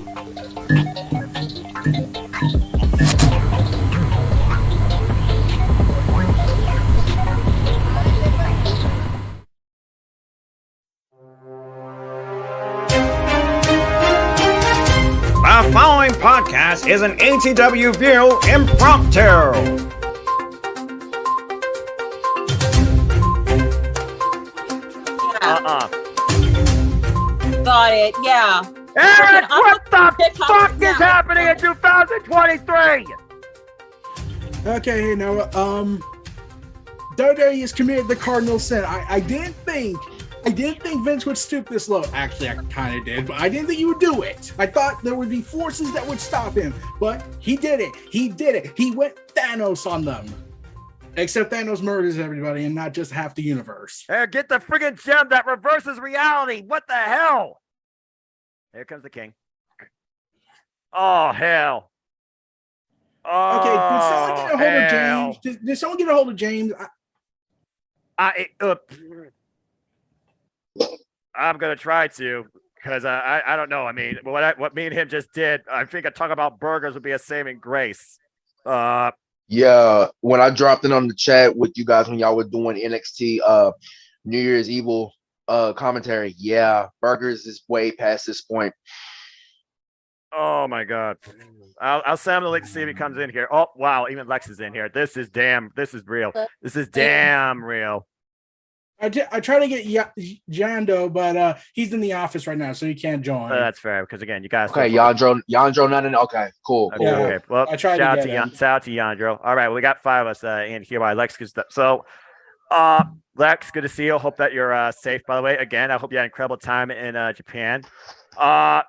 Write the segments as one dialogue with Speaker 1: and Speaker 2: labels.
Speaker 1: The following podcast is an ATW View Impromptu.
Speaker 2: Got it, yeah.
Speaker 3: Eric, what the fuck is happening in 2023?
Speaker 4: Okay, you know, WWE has committed the cardinal sin. I didn't think Vince would stoop this low. Actually, I kind of did, but I didn't think he would do it. I thought there would be forces that would stop him, but he did it. He did it. He went Thanos on them. Except Thanos murders everybody and not just half the universe.
Speaker 3: Hey, get the friggin' gem that reverses reality. What the hell? Here comes the king. Oh, hell. Oh,
Speaker 4: okay, did someone get a hold of James? Did someone get a hold of James?
Speaker 3: I'm going to try to, because I don't know. I mean, what me and him just did, I think a talk about burgers would be a saving grace.
Speaker 5: Yeah, when I dropped it on the chat with you guys when y'all were doing NXT New Year's Evil commentary, yeah, burgers is way past this point.
Speaker 3: Oh my God. I'll send him the link to see if he comes in here. Oh wow, even Lex is in here. This is real. This is damn real.
Speaker 4: I try to get Yando, but he's in the office right now, so he can't join.
Speaker 3: That's fair, because again, you guys.
Speaker 5: Okay, Yandro not in. Okay, cool.
Speaker 3: Okay, okay. Well, shout out to Yandro. All right, well, we got 5 of us in here by Lex. So, Lex, good to see you. Hope that you're safe. By the way, again, I hope you had an incredible time in Japan.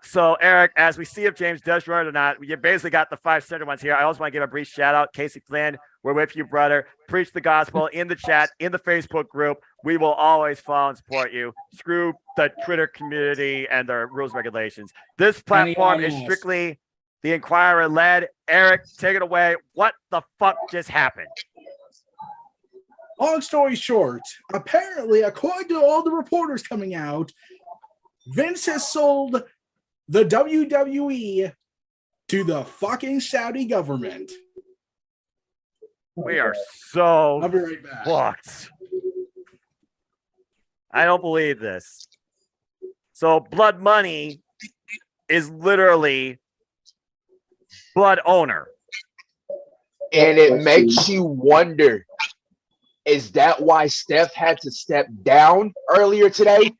Speaker 3: So Eric, as we see if James does join or not, you basically got the 5 center ones here. I also want to give a brief shout out, Casey Flynn. We're with you, brother. Preach the gospel in the chat, in the Facebook group. We will always follow and support you. Screw the Twitter community and their rules and regulations. This platform is strictly the Inquirer led. Eric, take it away. What the fuck just happened?
Speaker 4: Long story short, apparently, according to all the reporters coming out, Vince has sold the WWE to the fucking Saudi government.
Speaker 3: We are so
Speaker 4: I'll be right back.
Speaker 3: fucked. I don't believe this. So Blood Money is literally Blood Owner.
Speaker 5: And it makes you wonder, is that why Steph had to step down earlier today?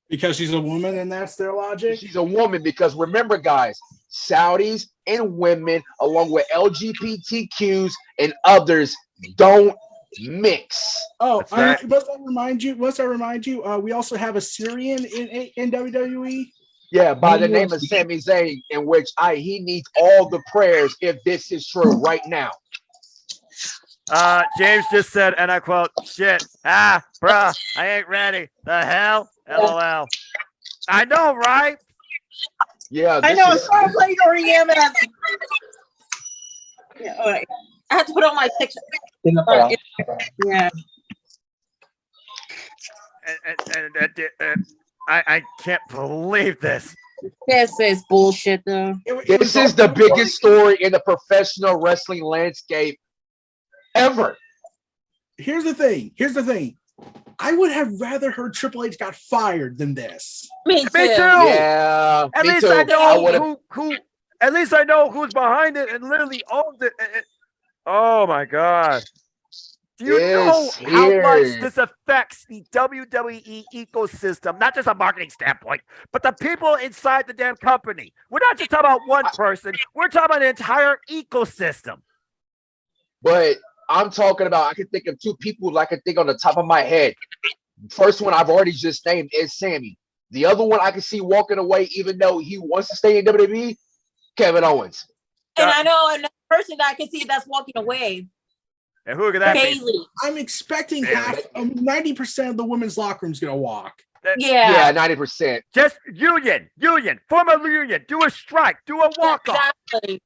Speaker 4: Because she's a woman and that's their logic?
Speaker 5: She's a woman, because remember, guys, Saudis and women, along with LGBTQs and others, don't mix.
Speaker 4: Oh, must I remind you? We also have a Syrian in WWE.
Speaker 5: Yeah, by the name of Sami Zayn, in which he needs all the prayers if this is true right now.
Speaker 3: James just said, and I quote, "Shit, bruh, I ain't ready. The hell, LOL." I know, right?
Speaker 5: Yeah,
Speaker 2: I know. It's so late already. Yeah, all right. I have to put on my picture. Yeah.
Speaker 3: And I can't believe this.
Speaker 2: This is bullshit, though.
Speaker 5: This is the biggest story in the professional wrestling landscape ever.
Speaker 4: Here's the thing. I would have rather heard Triple H got fired than this.
Speaker 2: Me too.
Speaker 5: Yeah.
Speaker 3: At least I know who. At least I know who's behind it and literally owns it. Oh my God! Do you know how much this affects the WWE ecosystem? Not just a marketing standpoint, but the people inside the damn company. We're not just talking about one person. We're talking about an entire ecosystem.
Speaker 5: But I'm talking about, I can think of 2 people I can think on the top of my head. First one I've already just named is Sammy. The other one I can see walking away, even though he wants to stay in WWE, Kevin Owens.
Speaker 2: And I know another person that I can see that's walking away.
Speaker 3: And who could that
Speaker 2: Bailey.
Speaker 3: be?
Speaker 4: I'm expecting 90% of the women's locker room's gonna walk.
Speaker 2: Yeah,
Speaker 5: 90%.
Speaker 3: Just union, form a union, do a strike, do a walk-off.
Speaker 2: Exactly.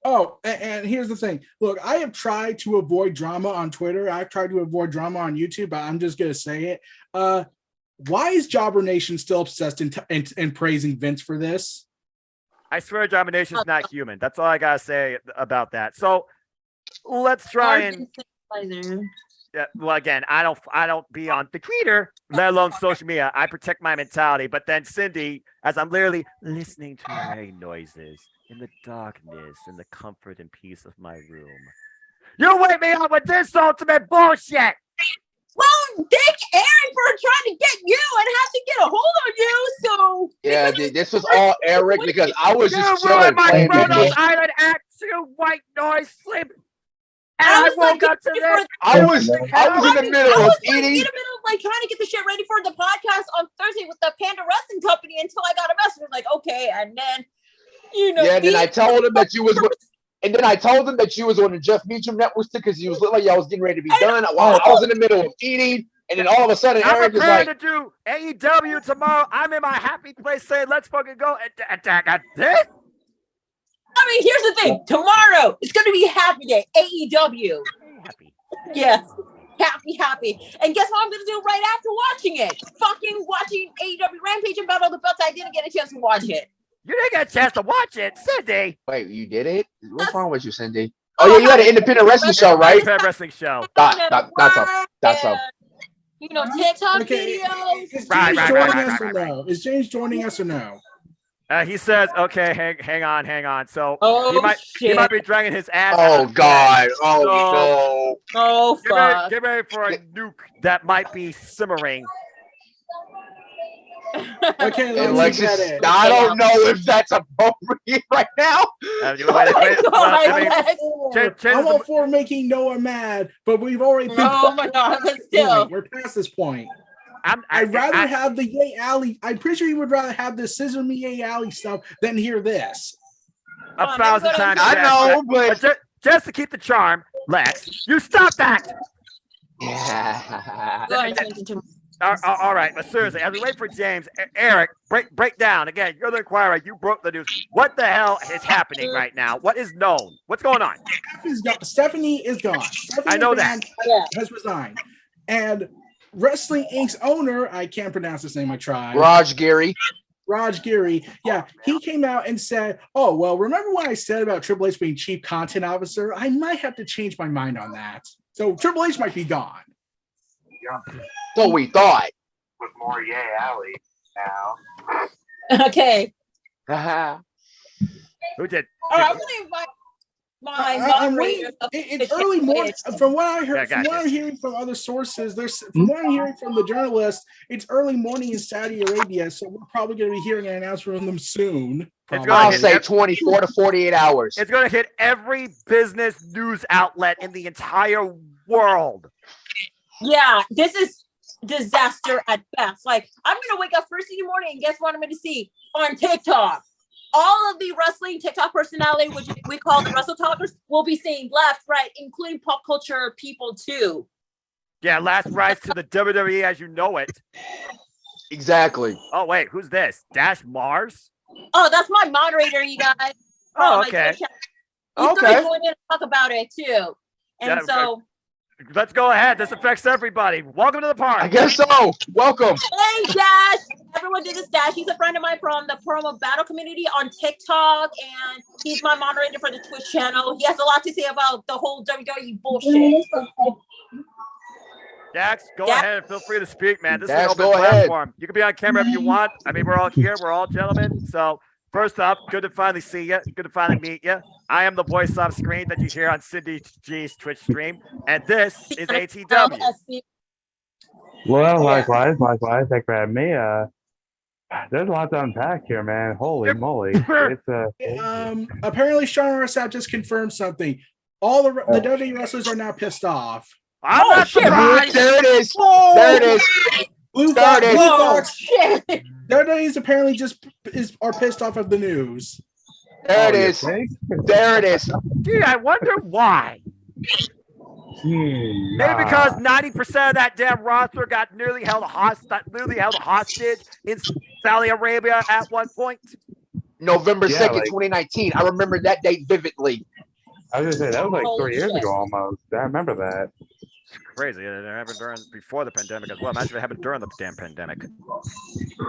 Speaker 4: Oh, and here's the thing. Look, I have tried to avoid drama on Twitter. I've tried to avoid drama on YouTube, but I'm just gonna say it. Why is Jobber Nation still obsessed in praising Vince for this?
Speaker 3: I swear Jobber Nation's not human. That's all I gotta say about that. So let's try and well, again, I don't be on the Twitter, let alone social media. I protect my mentality. But then Cindy, as I'm literally listening to rain noises in the darkness and the comfort and peace of my room, you wake me up with this ultimate bullshit.
Speaker 2: Well, thank Aaron for trying to get you and have to get a hold of you. So
Speaker 5: yeah, this was all Eric because I was just
Speaker 3: You ruined
Speaker 5: chilling.
Speaker 3: my
Speaker 5: playing
Speaker 3: Kronos
Speaker 5: video.
Speaker 3: Island Act 2 white noise sleep. And I woke up to this.
Speaker 5: I was in the middle of
Speaker 2: in
Speaker 5: eating.
Speaker 2: the middle of like trying to get the shit ready for the podcast on Thursday with the Panda Wrestling Company until I got a message. I was like, okay, and then
Speaker 5: Yeah, then I told him that you was. And then I told him that you was on the Jeff Meacham network because you was looking like y'all was getting ready to be done while I was in the middle of eating. And then all of a sudden,
Speaker 3: I'm
Speaker 5: Aaron just
Speaker 3: prepared
Speaker 5: like,
Speaker 3: to do AEW tomorrow. I'm in my happy place saying, let's fucking go. At this?
Speaker 2: I mean, here's the thing. Tomorrow it's going to be Happy Day, AEW.
Speaker 3: Happy.
Speaker 2: Yes. Happy. And guess what I'm going to do right after watching it? Fucking watching AEW Rampage and Battle of the Belts. I didn't get a chance to watch it.
Speaker 3: You didn't get a chance to watch it, Cindy.
Speaker 5: wait, you did it? What's wrong with you, Cindy? Oh, yeah, you had an independent wrestling show, right?
Speaker 3: Independent wrestling show.
Speaker 5: That's up.
Speaker 2: TikTok
Speaker 4: Okay,
Speaker 2: videos.
Speaker 4: is James
Speaker 3: Right.
Speaker 4: joining us or no? Is James joining us or no?
Speaker 3: He says, okay, hang on. So
Speaker 2: Oh,
Speaker 3: he might be dragging his ass.
Speaker 5: Oh,
Speaker 3: out.
Speaker 5: God. Oh, no.
Speaker 2: Oh, fuck.
Speaker 3: Get ready for a nuke that might be simmering.
Speaker 4: Okay, let's
Speaker 5: Alexis,
Speaker 4: get it.
Speaker 5: I don't know if that's appropriate right now.
Speaker 4: I'm all for making Noah mad, but we've already been.
Speaker 2: Oh my God, but still.
Speaker 4: We're past this point.
Speaker 3: I'd
Speaker 4: rather have the Yay Alley. I'm pretty sure you would rather have the Scissor Me Yay Alley stuff than hear this.
Speaker 3: 1,000 times.
Speaker 5: I know, but
Speaker 3: just to keep the charm, Lex, you stop that.
Speaker 5: Yeah.
Speaker 3: All right, but seriously, as we wait for James, Eric, break down again. You're the inquirer. You broke the news. What the hell is happening right now? What is known? What's going on?
Speaker 4: Stephanie is gone. Stephanie
Speaker 3: I know that.
Speaker 4: Has resigned, and Wrestling Inc.'s owner, I can't pronounce his name. I tried.
Speaker 5: Raj Giri.
Speaker 4: Yeah, he came out and said, "Oh well, remember what I said about Triple H being chief content officer? I might have to change my mind on that. So Triple H might be gone."
Speaker 5: So we thought.
Speaker 6: With more Yay Alley now.
Speaker 2: Okay.
Speaker 3: Who did?
Speaker 2: All right, I'm going to invite
Speaker 4: I'm waiting. It's early morning. From what I heard, from what I'm hearing from other sources, from what I'm hearing from the journalists, it's early morning in Saudi Arabia, so we're probably going to be hearing an announcement from them soon.
Speaker 5: I'll say 24 to 48 hours.
Speaker 3: It's going to hit every business news outlet in the entire world.
Speaker 2: Yeah, this is disaster at best. Like, I'm going to wake up first thing in the morning and guess what I'm going to see on TikTok? All of the wrestling TikTok personality, which we call the Wrestle Talkers, will be saying left, right, including pop culture people too.
Speaker 3: Yeah, last rise to the WWE as you know it.
Speaker 5: Exactly.
Speaker 3: Oh, wait, who's this? Dash Mars?
Speaker 2: Oh, that's my moderator, you guys.
Speaker 3: Oh, okay.
Speaker 2: He's going to be going in and talk about it too. And so...
Speaker 3: Let's go ahead. This affects everybody. Welcome to the park.
Speaker 5: I guess so. Welcome.
Speaker 2: Hey, Dash. Everyone did this, Dash. He's a friend of mine from the Promo Battle community on TikTok, and he's my moderator for the Twitch channel. He has a lot to say about the whole WWE bullshit.
Speaker 3: Dax, go ahead and feel free to speak, man. This is an open
Speaker 5: go
Speaker 3: platform. You can be on camera if you want. I mean, we're all here. We're all gentlemen. So first up, good to finally see you. Good to finally meet you. I am the voice off screen that you hear on Cindy G's Twitch stream, and this is ATW.
Speaker 6: Well, likewise. Thanks for having me. There's a lot to unpack here, man. Holy moly! It's
Speaker 4: apparently Sean Rossap just confirmed something. All the WWE wrestlers are now pissed off.
Speaker 3: I'm not surprised.
Speaker 5: There it is.
Speaker 4: Whoa!
Speaker 5: There it is.
Speaker 4: Blue
Speaker 5: There it is.
Speaker 4: Fox.
Speaker 2: Shit.
Speaker 4: WWE's apparently are pissed off of the news.
Speaker 5: There it is. There it is.
Speaker 3: Dude, I wonder why. Maybe because 90% of that damn roster got nearly held hostage in Saudi Arabia at one point.
Speaker 5: November 2nd, 2019. I remember that date vividly.
Speaker 6: I was gonna say that was like 3 years ago almost. I remember that.
Speaker 3: It's crazy. It happened before the pandemic as well. Imagine if it happened during the damn pandemic.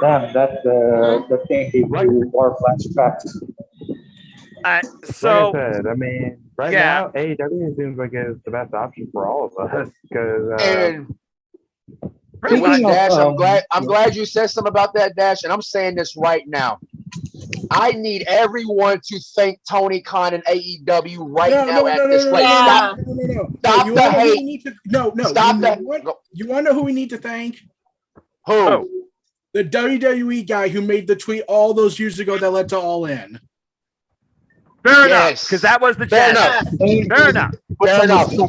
Speaker 7: Damn, the thing gave you more flashbacks.
Speaker 3: So,
Speaker 6: like I said, I mean, right now, AEW seems like it's the best option for all of us because.
Speaker 5: And
Speaker 3: pretty much.
Speaker 5: Dash, I'm glad you said something about that, Dash, and I'm saying this right now. I need everyone to thank Tony Khan and AEW right now at this rate. Stop the hate. Stop that.
Speaker 4: You want to know who we need to thank?
Speaker 5: Who?
Speaker 4: The WWE guy who made the tweet all those years ago that led to All In.
Speaker 3: Fair enough, because that was the
Speaker 5: Fair
Speaker 3: chance.
Speaker 5: enough.
Speaker 3: Fair enough.
Speaker 5: Fair enough.
Speaker 2: You know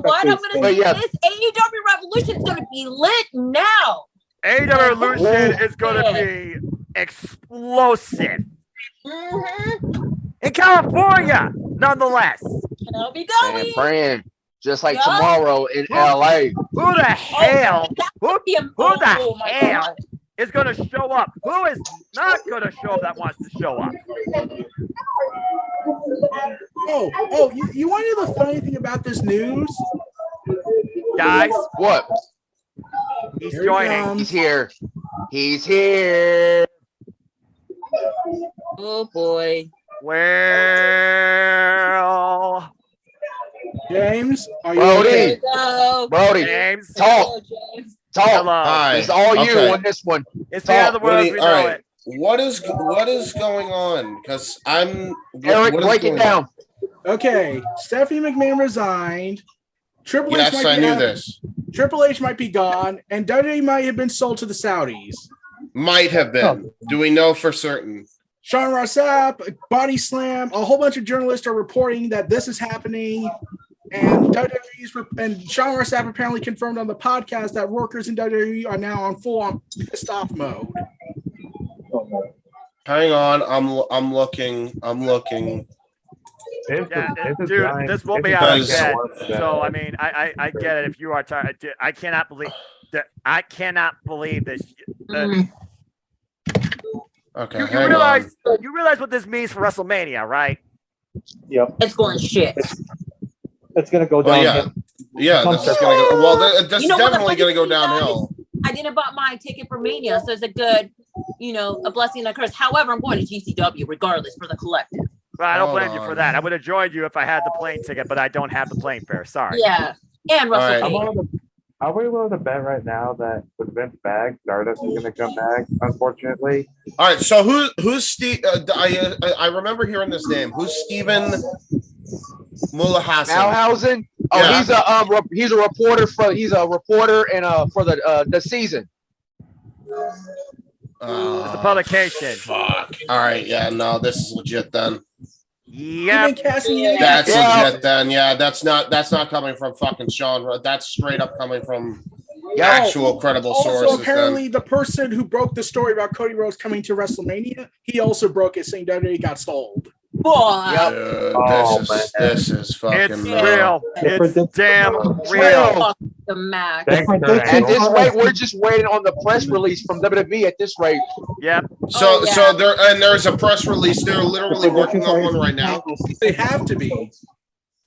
Speaker 2: what? I'm gonna say this AEW Revolution is gonna be lit now.
Speaker 3: AEW Revolution is gonna be explosive. In California, nonetheless.
Speaker 2: I'll be
Speaker 5: Man,
Speaker 2: going.
Speaker 5: praying just like tomorrow in LA.
Speaker 3: Who the hell? Who the hell
Speaker 2: God.
Speaker 3: is going to show up? Who is not going to show up that wants to show up?
Speaker 4: You want to know the funny thing about this news?
Speaker 3: Guys.
Speaker 5: What?
Speaker 3: He's joining.
Speaker 5: He's here. He's here.
Speaker 2: Oh boy.
Speaker 3: Well,
Speaker 4: James, are you
Speaker 5: Brody.
Speaker 4: okay?
Speaker 5: Brody,
Speaker 3: James,
Speaker 5: talk. Talk.
Speaker 3: hello.
Speaker 8: Hi.
Speaker 5: It's all you
Speaker 8: Okay.
Speaker 5: on this one.
Speaker 3: It's the end of the world.
Speaker 8: What do
Speaker 3: We
Speaker 8: you- all
Speaker 3: know
Speaker 8: right.
Speaker 3: it.
Speaker 8: What is going on? Because I'm
Speaker 5: Eric,
Speaker 8: what is
Speaker 5: break it
Speaker 8: going
Speaker 5: down.
Speaker 4: Okay, Stephanie McMahon resigned. Triple
Speaker 8: on?
Speaker 4: H
Speaker 8: Yes,
Speaker 4: might
Speaker 8: I
Speaker 4: be
Speaker 8: knew
Speaker 4: out-
Speaker 8: this.
Speaker 4: Triple H might be gone, and WWE might have been sold to the Saudis.
Speaker 8: Might have been. Do we know for certain?
Speaker 4: Sean Ross Sapp, Body Slam, a whole bunch of journalists are reporting that this is happening. And and Sean Ross Sapp apparently confirmed on the podcast that workers in WWE are now on full-on pissed off mode.
Speaker 8: Hang on, I'm looking.
Speaker 6: It's
Speaker 3: Yeah,
Speaker 6: it's a
Speaker 3: dude,
Speaker 6: giant,
Speaker 3: this won't
Speaker 6: it's
Speaker 3: be
Speaker 6: a
Speaker 3: out of
Speaker 6: giant
Speaker 8: bed.
Speaker 6: can of worms that-
Speaker 3: So I mean, I get it. If you are tired, I cannot believe that. I cannot believe this.
Speaker 8: Okay,
Speaker 3: You
Speaker 8: hang
Speaker 3: realize
Speaker 8: on.
Speaker 3: you realize what this means for WrestleMania, right?
Speaker 7: Yep,
Speaker 2: It's going shit.
Speaker 7: it's gonna go
Speaker 8: Well,
Speaker 7: down.
Speaker 8: yeah, this is gonna go. Well, this
Speaker 2: You know
Speaker 8: is
Speaker 2: what the
Speaker 8: definitely
Speaker 2: funny
Speaker 8: gonna go
Speaker 2: thing is?
Speaker 8: downhill.
Speaker 2: I didn't buy my ticket for Mania, so it's a good, a blessing and a curse. However, I'm going to GCW regardless for the collective.
Speaker 3: Well, I don't
Speaker 8: Hold
Speaker 3: blame you for
Speaker 8: on.
Speaker 3: that. I would have joined you if I had the plane ticket, but I don't have the plane fare. Sorry.
Speaker 2: Yeah, and
Speaker 8: All right.
Speaker 2: Russell
Speaker 6: Are we willing to bet right now that with Vince back, Stardust is going to come back? Unfortunately,
Speaker 8: All right, so who's Steve? I remember hearing this name. Who's Steven Mullahassan?
Speaker 5: Malhausen. Oh,
Speaker 8: Yeah.
Speaker 5: he's a reporter for for the season.
Speaker 3: It's a publication.
Speaker 8: Fuck. All right, yeah, no, this is legit then.
Speaker 3: Yep.
Speaker 4: Even casting in
Speaker 8: That's
Speaker 5: Yeah.
Speaker 8: legit then. Yeah, that's not coming from fucking Sean. That's straight up coming from
Speaker 5: Yeah.
Speaker 8: actual credible
Speaker 4: Also,
Speaker 8: sources.
Speaker 4: apparently, the person who broke the story about Cody Rhodes coming to WrestleMania, he also broke it, saying WWE got sold.
Speaker 2: Boy.
Speaker 5: Yep.
Speaker 8: This is fucking
Speaker 3: It's
Speaker 8: no.
Speaker 3: real. It's damn real.
Speaker 5: Real.
Speaker 2: The Mac.
Speaker 6: thanks for
Speaker 7: Different
Speaker 5: At this
Speaker 6: that.
Speaker 5: rate, we're just waiting on the press release from WWE. At this rate,
Speaker 3: Yep.
Speaker 8: So
Speaker 2: Oh, yeah.
Speaker 8: so there's a press release. They're literally working on one right now.
Speaker 4: They have to be.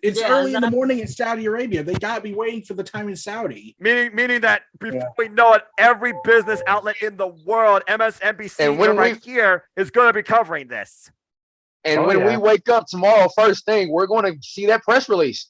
Speaker 4: It's
Speaker 2: Yeah,
Speaker 4: early in the morning in Saudi Arabia. They got to be waiting for the time in Saudi.
Speaker 3: Meaning that before we know it, every business outlet in the world, MSNBC
Speaker 5: And when
Speaker 3: right here, is going to be covering this.
Speaker 5: and
Speaker 6: Oh,
Speaker 5: when we
Speaker 6: yeah.
Speaker 5: wake up tomorrow, first thing, we're going to see that press release.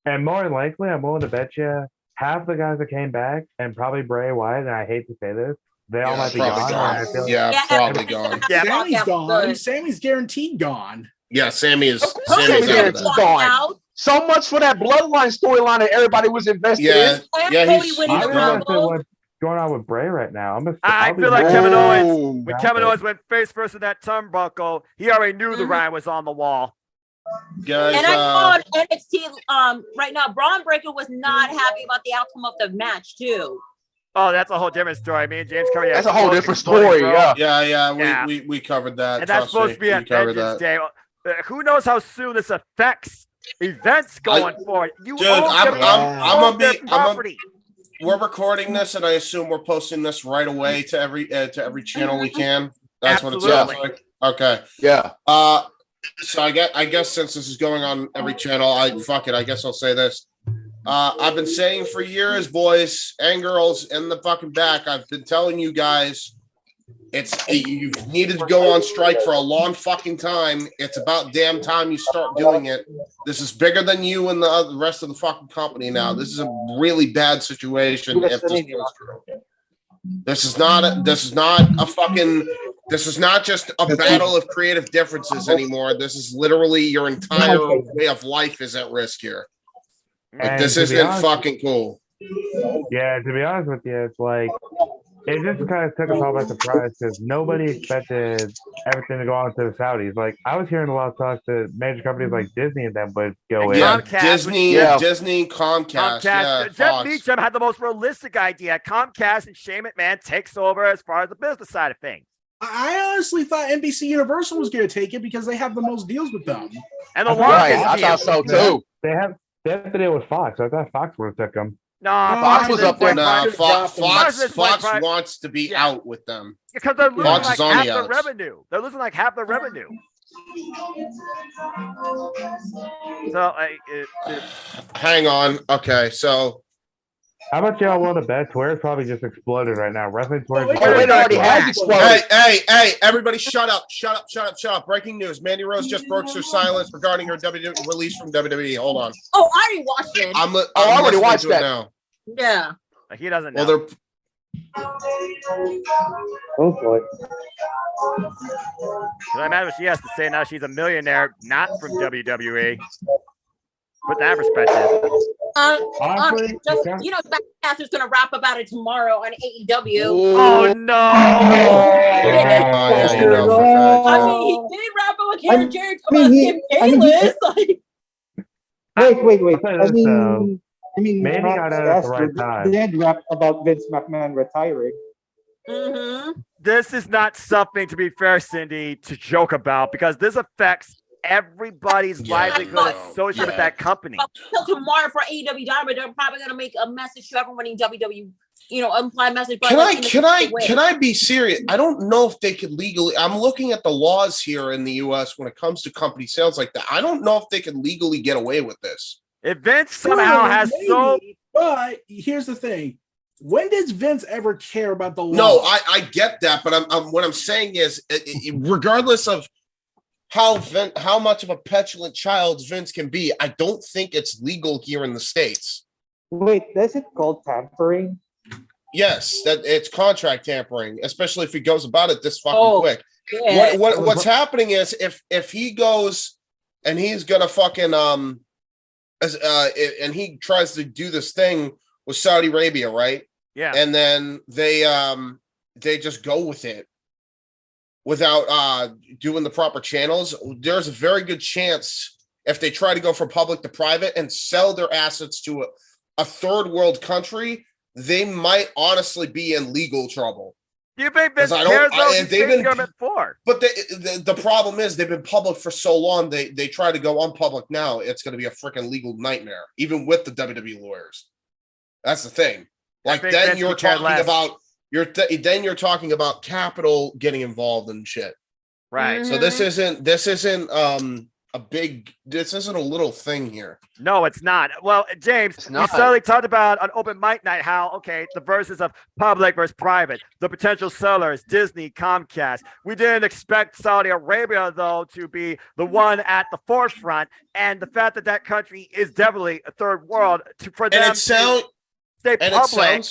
Speaker 6: And more than likely, I'm willing to bet you half the guys that came back, and probably Bray Wyatt, and I hate to say this, they all
Speaker 8: Yeah,
Speaker 6: might be
Speaker 8: probably
Speaker 6: gone.
Speaker 8: gone.
Speaker 6: and I feel like-
Speaker 8: Yeah, probably gone.
Speaker 3: Yeah.
Speaker 4: Sammy's gone.
Speaker 2: Good.
Speaker 4: Sammy's guaranteed gone.
Speaker 8: Yeah, Sammy is
Speaker 5: Sammy's
Speaker 8: Sammy's out of
Speaker 5: guaranteed
Speaker 8: that.
Speaker 5: gone.
Speaker 2: Out.
Speaker 5: So much for that bloodline storyline that everybody was invested
Speaker 8: Yeah,
Speaker 5: in.
Speaker 2: And
Speaker 8: yeah,
Speaker 2: Cody
Speaker 8: he's
Speaker 2: winning
Speaker 6: I'm
Speaker 2: the
Speaker 8: gone.
Speaker 6: invested in
Speaker 2: Rumble.
Speaker 6: what's going on with Bray right now.
Speaker 3: I
Speaker 6: I'll be
Speaker 3: feel like
Speaker 6: very-
Speaker 3: Kevin Owens,
Speaker 5: Oh,
Speaker 3: when Kevin Owens went face first in that turnbuckle, he already knew the
Speaker 2: Mhm.
Speaker 3: Ryan was on the wall.
Speaker 8: Guys,
Speaker 2: And I saw on NXT right now, Braun Breaker was not happy about the outcome of the match too.
Speaker 3: Oh, that's a whole different story. Me and James Curry.
Speaker 5: That's a whole different story. Yeah.
Speaker 8: yeah, we covered that.
Speaker 3: And that's
Speaker 8: Trust
Speaker 3: supposed
Speaker 8: me,
Speaker 3: to be a
Speaker 8: we covered
Speaker 3: Vengeance
Speaker 8: that.
Speaker 3: Day. Who knows how soon this affects events going forward? You
Speaker 8: Dude,
Speaker 3: own
Speaker 8: I'm
Speaker 3: their-
Speaker 8: gonna
Speaker 3: own their
Speaker 8: be- I'm a-
Speaker 3: property.
Speaker 8: We're recording this, and I assume we're posting this right away to every channel we can. That's what it sounds
Speaker 3: Absolutely.
Speaker 8: like. Okay.
Speaker 5: Yeah.
Speaker 8: So I guess since this is going on every channel, fuck it. I guess I'll say this. I've been saying for years, boys and girls in the fucking back, I've been telling you guys, you've needed to go on strike for a long fucking time. It's about damn time you start doing it. This is bigger than you and the rest of the fucking company now. This is a really bad situation if this goes through. This is not just a battle of creative differences anymore. This is literally your entire way of life is at risk here. Like, this isn't fucking cool.
Speaker 6: Yeah, to be honest with you, it's like it just kind of took us all by surprise because nobody expected everything to go on to the Saudis. Like I was hearing a lot of talk that major companies like Disney and them would go in.
Speaker 8: Yeah,
Speaker 3: Comcast,
Speaker 8: Disney, Comcast. Yeah,
Speaker 3: Jeff Meacham had the most realistic idea. Comcast and Shane McMahon takes over as far as the business side of things.
Speaker 4: I honestly thought NBC Universal was going to take it because they have the most deals with them.
Speaker 3: And the
Speaker 5: I thought so too.
Speaker 6: They have the deal with Fox. I thought Fox would have took them.
Speaker 3: No,
Speaker 5: Fox was up there.
Speaker 8: Fox wants to be out with them
Speaker 3: because they're losing
Speaker 8: Fox
Speaker 3: like
Speaker 8: is on
Speaker 3: half
Speaker 8: the
Speaker 3: the
Speaker 8: outs.
Speaker 3: revenue. They're losing like half the revenue. So
Speaker 8: hang on. Okay, so
Speaker 6: how much y'all want to bet? Twitter's probably just exploded right now. Wrestling Twitter.
Speaker 5: It already has exploded.
Speaker 8: Hey, everybody shut up. Breaking news. Mandy Rose just broke her silence regarding her WWE release from WWE. Hold on.
Speaker 2: Oh, I already watched it.
Speaker 8: I
Speaker 5: already watched that
Speaker 8: now.
Speaker 2: Yeah.
Speaker 3: he doesn't know.
Speaker 8: Well,
Speaker 7: Oh boy.
Speaker 3: Doesn't matter what she has to say now. She's a millionaire, not from WWE. Put that in perspective.
Speaker 6: Honestly,
Speaker 2: Backcaster's gonna rap about it tomorrow on AEW.
Speaker 3: Oh no!
Speaker 2: I mean, he did rap about Karen Jarrett about Skip Bayless.
Speaker 7: Wait. I mean,
Speaker 6: maybe got out at the right time.
Speaker 7: They had rap about Vince McMahon retiring.
Speaker 2: Mm-hmm.
Speaker 3: This is not something, to be fair, Cindy, to joke about because this affects everybody's livelihood associated with that company.
Speaker 2: Until tomorrow for AEW Dynamite, they're probably gonna make a message to everyone in WWE. Imply message.
Speaker 8: Can I be serious? I don't know if they could legally. I'm looking at the laws here in the U.S. when it comes to company sales like that. I don't know if they could legally get away with this.
Speaker 3: If Vince somehow has
Speaker 4: but here's the thing: when does Vince ever care about the law?
Speaker 8: No, I get that, but what I'm saying is, regardless of how much of a petulant child Vince can be, I don't think it's legal here in the States.
Speaker 7: Wait, is it called tampering?
Speaker 8: Yes, that it's contract tampering, especially if he goes about it this fucking quick.
Speaker 2: Yeah.
Speaker 8: What's happening is if he goes and he's gonna fucking and he tries to do this thing with Saudi Arabia, right?
Speaker 3: Yeah.
Speaker 8: And then they just go with it without doing the proper channels. There's a very good chance if they try to go from public to private and sell their assets to a third world country, they might honestly be in legal trouble.
Speaker 3: Do you think Vince cares what the government for?
Speaker 8: But the problem is they've been public for so long. They try to go unpublic now. It's going to be a freaking legal nightmare, even with the WWE lawyers. That's the thing. Like then you're talking about capital getting involved and shit.
Speaker 3: Right.
Speaker 8: So this isn't a little thing here.
Speaker 3: No, it's not. Well, James, we suddenly talked about on open mic night how, the versus of public versus private, the potential sellers, Disney, Comcast. We didn't expect Saudi Arabia, though, to be the one at the forefront. And the fact that that country is definitely a third world for them to stay public,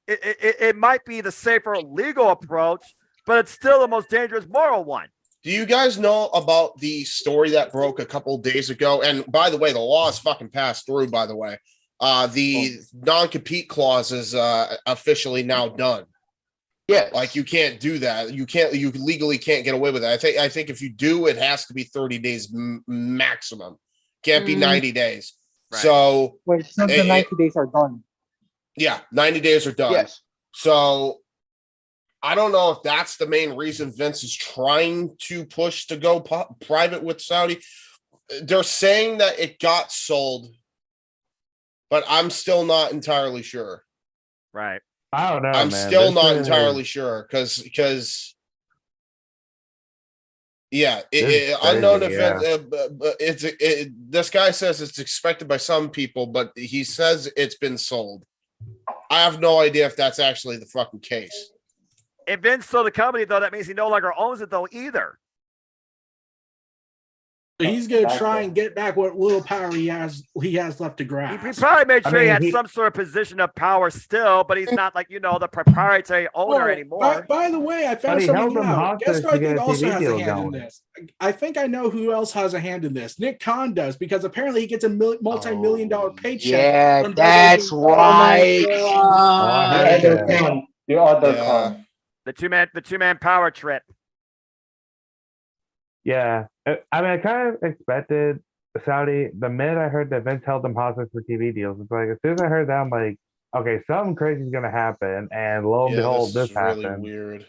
Speaker 3: it might be the safer legal approach, but it's still the most dangerous moral one.
Speaker 8: Do you guys know about the story that broke a couple days ago? And by the way, the law is fucking passed through, by the way. The non-compete clause is officially now done.
Speaker 5: Yeah.
Speaker 8: Like you can't do that. You legally can't get away with it. I think if you do, it has to be 30 days maximum. Can't be 90 days. Right. So
Speaker 7: the 90 days are done.
Speaker 8: Yeah, 90 days are done.
Speaker 5: Yes.
Speaker 8: So I don't know if that's the main reason Vince is trying to push to go private with Saudi. They're saying that it got sold, but I'm still not entirely sure.
Speaker 3: Right.
Speaker 6: I don't know.
Speaker 8: I'm still not entirely sure because Yeah,
Speaker 6: This is
Speaker 8: unknown
Speaker 6: crazy,
Speaker 8: event. But this guy says it's expected by some people, but he says it's been sold. I have no idea if that's actually the fucking case.
Speaker 3: If Vince sold the company, though, that means he no longer owns it, though, either.
Speaker 4: He's gonna try and get back what little power he has left to
Speaker 3: He
Speaker 4: grasp.
Speaker 3: probably made sure he
Speaker 6: mean,
Speaker 3: had some sort of position of power still, but he's not like, the proprietary owner anymore.
Speaker 4: By the way, I found
Speaker 6: But he held
Speaker 4: something
Speaker 6: them
Speaker 4: out.
Speaker 6: hostage
Speaker 4: Guess who I
Speaker 6: to get
Speaker 4: think
Speaker 6: a
Speaker 4: also
Speaker 6: TV
Speaker 4: has a
Speaker 6: deal
Speaker 4: hand in
Speaker 6: going.
Speaker 4: this? I think I know who else has a hand in this. Nick Khan does, because apparently he gets a multi-million dollar paycheck.
Speaker 5: Yeah,
Speaker 4: from
Speaker 5: that's
Speaker 4: WWE.
Speaker 5: right.
Speaker 6: Oh, I
Speaker 7: The
Speaker 6: heard
Speaker 7: other
Speaker 6: that.
Speaker 7: con. The other
Speaker 8: Yeah.
Speaker 7: con.
Speaker 3: The two-man power trip.
Speaker 6: Yeah, I mean, I kind of expected Saudi. The minute I heard that Vince held them hostage for TV deals, it's like as soon as I heard that, I'm like, okay, something crazy is gonna happen, and lo and behold, this
Speaker 8: is really
Speaker 6: happened.
Speaker 8: weird.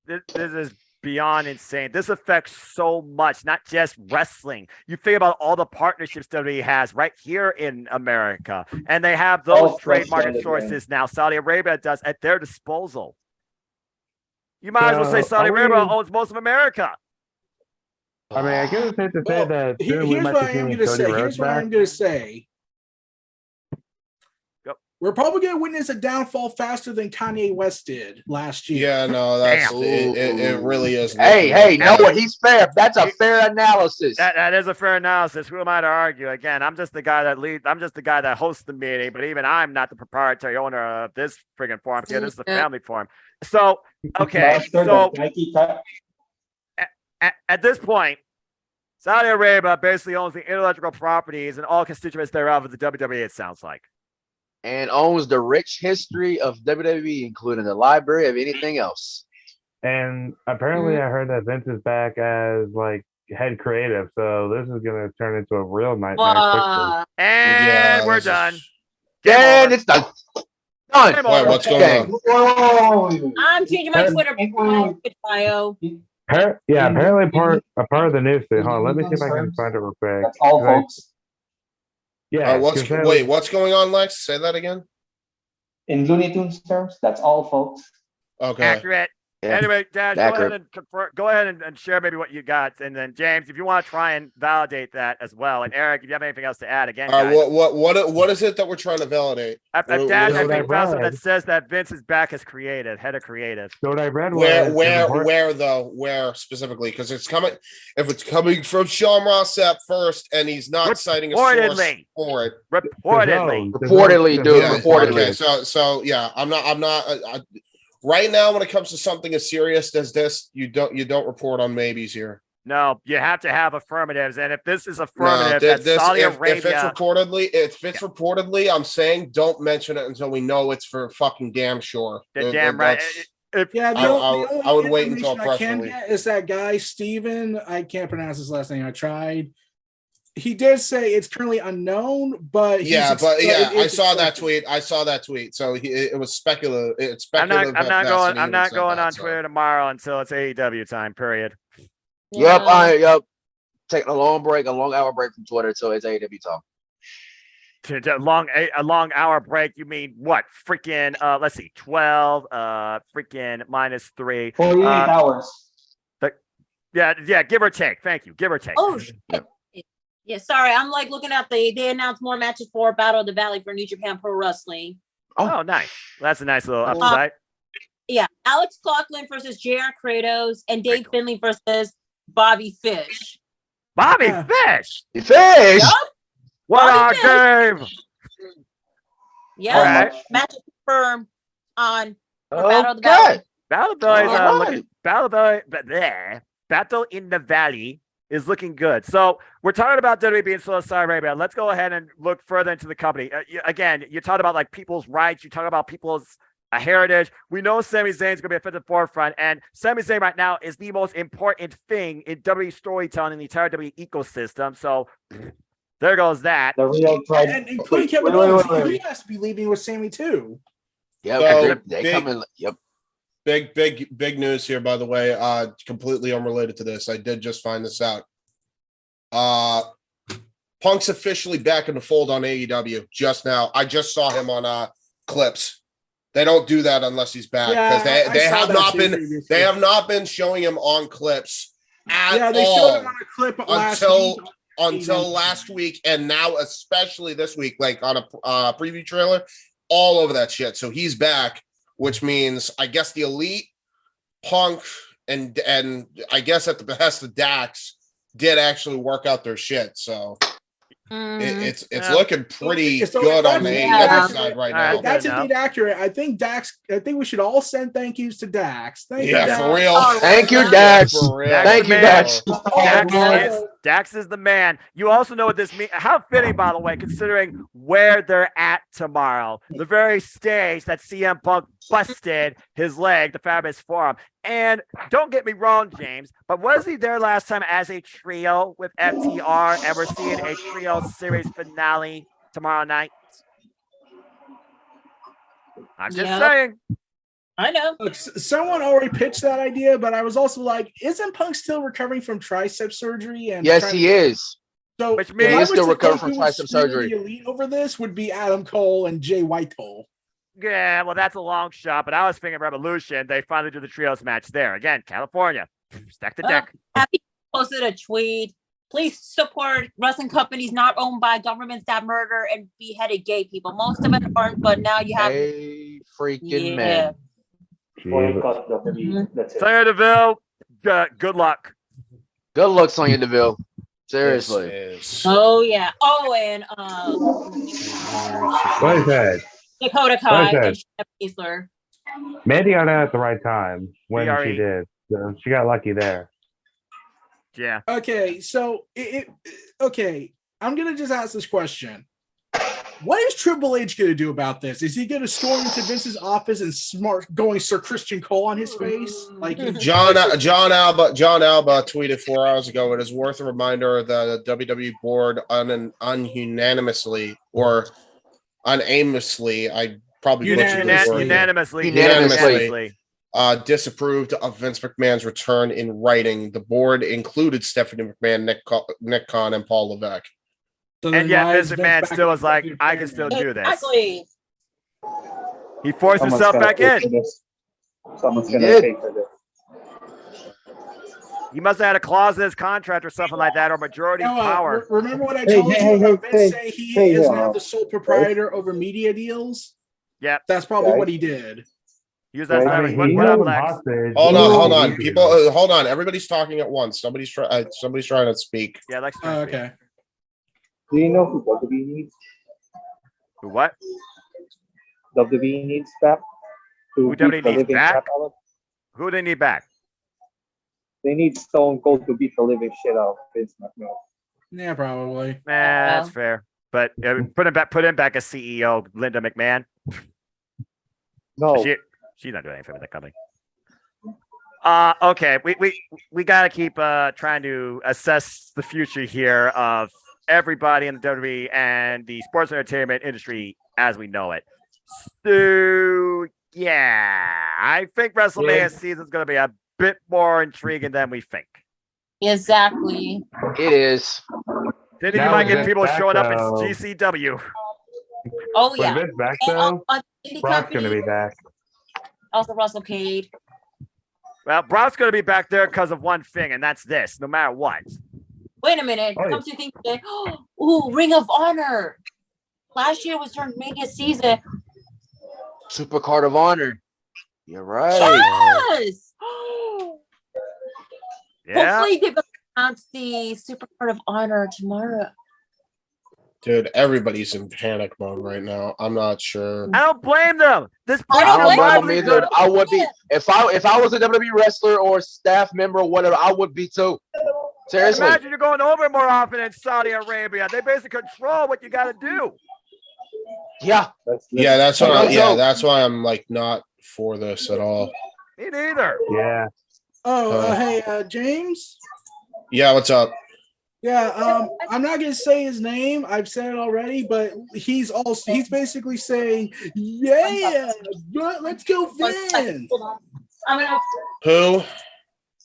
Speaker 3: This is beyond insane. This affects so much, not just wrestling. You think about all the partnerships WWE has right here in America, and they have those
Speaker 7: Oh,
Speaker 3: trademark
Speaker 7: Saudi
Speaker 3: sources now. Saudi Arabia does at their disposal. You might as well say
Speaker 6: So,
Speaker 3: Saudi
Speaker 6: are
Speaker 3: Arabia
Speaker 6: we-
Speaker 3: owns most of America.
Speaker 6: I mean, I guess it's safe to say
Speaker 4: Well,
Speaker 6: that soon we
Speaker 4: here's
Speaker 6: might
Speaker 4: what
Speaker 6: be
Speaker 4: I am
Speaker 6: seeing
Speaker 4: going to
Speaker 6: Cody
Speaker 4: say.
Speaker 6: Rhodes
Speaker 4: Here's what
Speaker 6: back.
Speaker 4: I'm going to say.
Speaker 3: Yep.
Speaker 4: We're probably going to witness a downfall faster than Kanye West did last year.
Speaker 8: Yeah, no, that's
Speaker 3: Damn.
Speaker 8: it really is.
Speaker 5: Hey,
Speaker 3: Yeah.
Speaker 5: no, he's fair. That's a fair analysis.
Speaker 3: That is a fair analysis. Who am I to argue? Again, I'm just the guy that leads. I'm just the guy that hosts the meeting. But even I'm not the proprietary owner of this friggin' forum. Here, this is the family forum. So, okay,
Speaker 7: Master,
Speaker 3: so
Speaker 7: the Nike type.
Speaker 3: at this point, Saudi Arabia basically owns the intellectual properties and all constituents thereof of the WWE. It sounds like.
Speaker 5: And owns the rich history of WWE, including the library of anything else.
Speaker 6: And apparently, I heard that Vince is back as like head creative, so this is gonna turn into a real nightmare quickly.
Speaker 3: And we're done.
Speaker 5: And it's done. Done.
Speaker 3: Game
Speaker 8: Wait,
Speaker 3: over.
Speaker 8: what's going on?
Speaker 7: Whoa!
Speaker 2: I'm changing my Twitter bio.
Speaker 6: Apparently a part of the news thing. Hold on, let me see if I can find it real quick.
Speaker 7: That's all,
Speaker 6: 'Cause I-
Speaker 7: folks.
Speaker 6: Yeah,
Speaker 8: What's going on, Lex? Say that again.
Speaker 7: In Looney Tunes terms, that's all, folks.
Speaker 8: Okay.
Speaker 3: Accurate.
Speaker 5: Yeah.
Speaker 3: Anyway, Dad,
Speaker 5: Accurate.
Speaker 3: go ahead and share maybe what you got, and then James, if you want to try and validate that as well, and Eric, if you have anything else to add, again,
Speaker 8: All right.
Speaker 3: guys,
Speaker 8: what is it that we're trying to validate?
Speaker 3: a
Speaker 8: what-
Speaker 3: Dad,
Speaker 8: what-
Speaker 3: I
Speaker 6: what I
Speaker 3: think found something that
Speaker 6: read.
Speaker 3: says that Vince is back as head of creative.
Speaker 6: So what I read
Speaker 8: Where
Speaker 6: was
Speaker 8: where specifically? Because it's coming. If it's coming from Sean Ross Sapp first, and he's not citing a source
Speaker 3: Reportedly.
Speaker 8: for it.
Speaker 3: Reportedly.
Speaker 5: Reportedly, dude.
Speaker 8: Yeah,
Speaker 5: Reportedly.
Speaker 8: Okay, so yeah, I'm not. Right now, when it comes to something as serious as this, you don't report on maybes here.
Speaker 3: No, you have to have affirmatives, and if this is
Speaker 8: No,
Speaker 3: affirmative,
Speaker 8: if
Speaker 3: that Saudi
Speaker 8: it's
Speaker 3: Arabia.
Speaker 8: reportedly, I'm saying don't mention it until we know it's for fucking damn sure.
Speaker 3: You're damn right.
Speaker 8: That's-
Speaker 4: Yeah,
Speaker 8: I- I would wait until
Speaker 4: information
Speaker 8: press
Speaker 4: I can
Speaker 8: release.
Speaker 4: get is that guy Steven. I can't pronounce his last name. I tried. He did say it's currently unknown, but
Speaker 8: I
Speaker 4: it's
Speaker 8: saw that
Speaker 4: expected.
Speaker 8: tweet. I saw that tweet. So it was speculative. It's
Speaker 3: I'm
Speaker 8: speculative.
Speaker 3: not
Speaker 8: that
Speaker 3: going.
Speaker 8: Vassily
Speaker 3: I'm not
Speaker 8: said
Speaker 3: going
Speaker 8: that,
Speaker 3: on
Speaker 8: so.
Speaker 3: Twitter tomorrow until it's AEW time. Period.
Speaker 5: Yep. Taking a long hour break from Twitter until it's AEW time.
Speaker 3: To a long hour break. You mean what? Freaking let's see, 12. Freaking -3.
Speaker 7: 48 hours.
Speaker 3: Yeah. Give or take. Thank you. Give or take.
Speaker 2: Oh, shit. Yeah, sorry. I'm like looking at they announced more matches for Battle of the Valley for New Japan Pro Wrestling.
Speaker 3: Oh, nice. That's a nice little upside.
Speaker 2: Yeah, Alex Coughlin versus JR Kratos and Dave Finley versus Bobby Fish.
Speaker 3: Bobby
Speaker 4: Yeah.
Speaker 3: Fish.
Speaker 5: Fish.
Speaker 2: Yup.
Speaker 3: What
Speaker 2: Bobby
Speaker 3: a game.
Speaker 2: Yeah,
Speaker 3: All right.
Speaker 2: match is confirmed on Battle of the Valley.
Speaker 5: Okay.
Speaker 3: Battle Valley is
Speaker 5: All
Speaker 3: looking.
Speaker 5: right.
Speaker 3: Battle in the Valley is looking good. So we're talking about WWE being slow to Saudi Arabia. Let's go ahead and look further into the company. Again, you talk about like people's rights. You talk about people's heritage. We know Sami Zayn's going to be at the forefront, and Sami Zayn right now is the most important thing in WWE storytelling in the entire WWE ecosystem. So there goes that.
Speaker 7: The real tribe.
Speaker 4: And including Kevin
Speaker 7: Wait,
Speaker 4: Owens,
Speaker 7: wait.
Speaker 4: he has to be leaving with Sammy too.
Speaker 5: Yep.
Speaker 8: So,
Speaker 5: they come in. Yep.
Speaker 8: Big news here, by the way. Completely unrelated to this. I did just find this out. Punk's officially back in the fold on AEW just now. I just saw him on clips. They don't do that unless he's back because
Speaker 4: Yeah, I
Speaker 8: they
Speaker 4: saw
Speaker 8: have
Speaker 4: that
Speaker 8: not
Speaker 4: too
Speaker 8: been
Speaker 4: previously.
Speaker 8: they have not been showing him on clips at
Speaker 4: they showed
Speaker 8: all
Speaker 4: him on a clip
Speaker 8: until last week, and now especially this week, like on a preview trailer, all over that shit. So he's back, which means I guess the Elite, Punk, and I guess at the behest of Dax did actually work out their shit. So it's looking pretty good on the AEW side right now.
Speaker 4: That's indeed accurate. I think we should all send thank yous to Dax. Thank you, Dax.
Speaker 8: For real.
Speaker 5: Thank you, Dax. Thank you, Dax.
Speaker 3: Dax is the man. You also know what this means. How fitting, by the way, considering where they're at tomorrow. The very stage that CM Punk busted his leg to fab his forearm. And don't get me wrong, James, but was he there last time as a trio with FTR? And we're seeing a trio series finale tomorrow night. I'm just saying.
Speaker 2: I know.
Speaker 4: Look, someone already pitched that idea, but I was also like, isn't Punk still recovering from tricep surgery? And
Speaker 5: yes, he is.
Speaker 4: So
Speaker 3: which means
Speaker 5: he's still recovering from tricep surgery.
Speaker 4: The Elite over this would be Adam Cole and Jay Whitehall.
Speaker 3: Yeah, well, that's a long shot, but I was thinking Revolution. They finally do the trios match there. Again, California. Stack the deck.
Speaker 2: Happy posted a tweet. Please support wrestling companies not owned by governments that murder and beheaded gay people. Most of it aren't, but now you have
Speaker 5: a freaking man.
Speaker 7: Boycott WWE. That's it.
Speaker 3: Sonya Deville, good luck.
Speaker 5: Good luck, Sonya Deville. Seriously.
Speaker 2: Oh yeah. Oh, and
Speaker 6: What is that?
Speaker 2: Dakota Kai and Shayna Baszler.
Speaker 6: Mandy got out at the right time when
Speaker 3: BRE.
Speaker 6: she did. So she got lucky there.
Speaker 3: Yeah.
Speaker 4: Okay, so okay, I'm gonna just ask this question. What is Triple H gonna do about this? Is he gonna storm into Vince's office and going Sir Christian Cole on his face? Like
Speaker 8: John Alba tweeted 4 hours ago. It is worth a reminder that the WWE board ununanimously or unaimlessly, I probably
Speaker 3: unanimously
Speaker 8: disapproved of Vince McMahon's return in writing. The board included Stephanie McMahon, Nick Khan, and Paul Levesque.
Speaker 3: And yet Vince McMahon still was like, I can still do this.
Speaker 2: Exactly.
Speaker 3: He forced himself back in.
Speaker 7: Someone's gonna pay for this.
Speaker 3: He must have had a clause in his contract or something like that, or majority power.
Speaker 4: Remember what I told you about Vince saying he is now the sole proprietor over media deals?
Speaker 3: Yep.
Speaker 4: That's probably what he did.
Speaker 3: He was that what up, Lex?
Speaker 8: Hold on. People, hold on. Everybody's talking at once. Somebody's trying to speak.
Speaker 3: Yeah, Lex.
Speaker 4: Okay.
Speaker 7: Do you know who WWE needs?
Speaker 3: Who what?
Speaker 7: WWE needs back.
Speaker 3: Who WWE needs back? Who do they need back?
Speaker 7: They need Stone Cold to beat the living shit out of Vince McMahon.
Speaker 4: Yeah, probably.
Speaker 3: That's fair. But put him back as CEO, Linda McMahon.
Speaker 7: No,
Speaker 3: she's not doing anything for the company. Okay, we got to keep trying to assess the future here of everybody in the WWE and the sports entertainment industry as we know it. So yeah, I think WrestleMania season is going to be a bit more intriguing than we think.
Speaker 2: Exactly.
Speaker 5: It is.
Speaker 3: Then you might get people showing up in GCW.
Speaker 2: Oh yeah.
Speaker 6: Vince back though, Brock's going to be back.
Speaker 2: Also Russell Cade.
Speaker 3: Well, Brock's going to be back there because of one thing, and that's this. No matter what.
Speaker 2: Wait a minute. Come to think of it. Ooh, Ring of Honor. Last year was during Mania season.
Speaker 5: Super Card of Honor. You're right.
Speaker 2: Yes.
Speaker 3: Yeah.
Speaker 2: Hopefully they will announce the Super Card of Honor tomorrow.
Speaker 8: Dude, everybody's in panic mode right now. I'm not sure.
Speaker 3: I don't blame them.
Speaker 5: I don't blame them either. I would be if I was a WWE wrestler or staff member or whatever. I would be too. Seriously.
Speaker 3: Imagine you're going over more often in Saudi Arabia. They basically control what you got to do.
Speaker 5: Yeah.
Speaker 8: That's why I'm like not for this at all.
Speaker 3: Me neither.
Speaker 6: Yeah.
Speaker 4: Hey, James.
Speaker 8: Yeah, what's up?
Speaker 4: Yeah, I'm not gonna say his name. I've said it already, but he's basically saying, "Yeah, let's go, Vince."
Speaker 8: Who?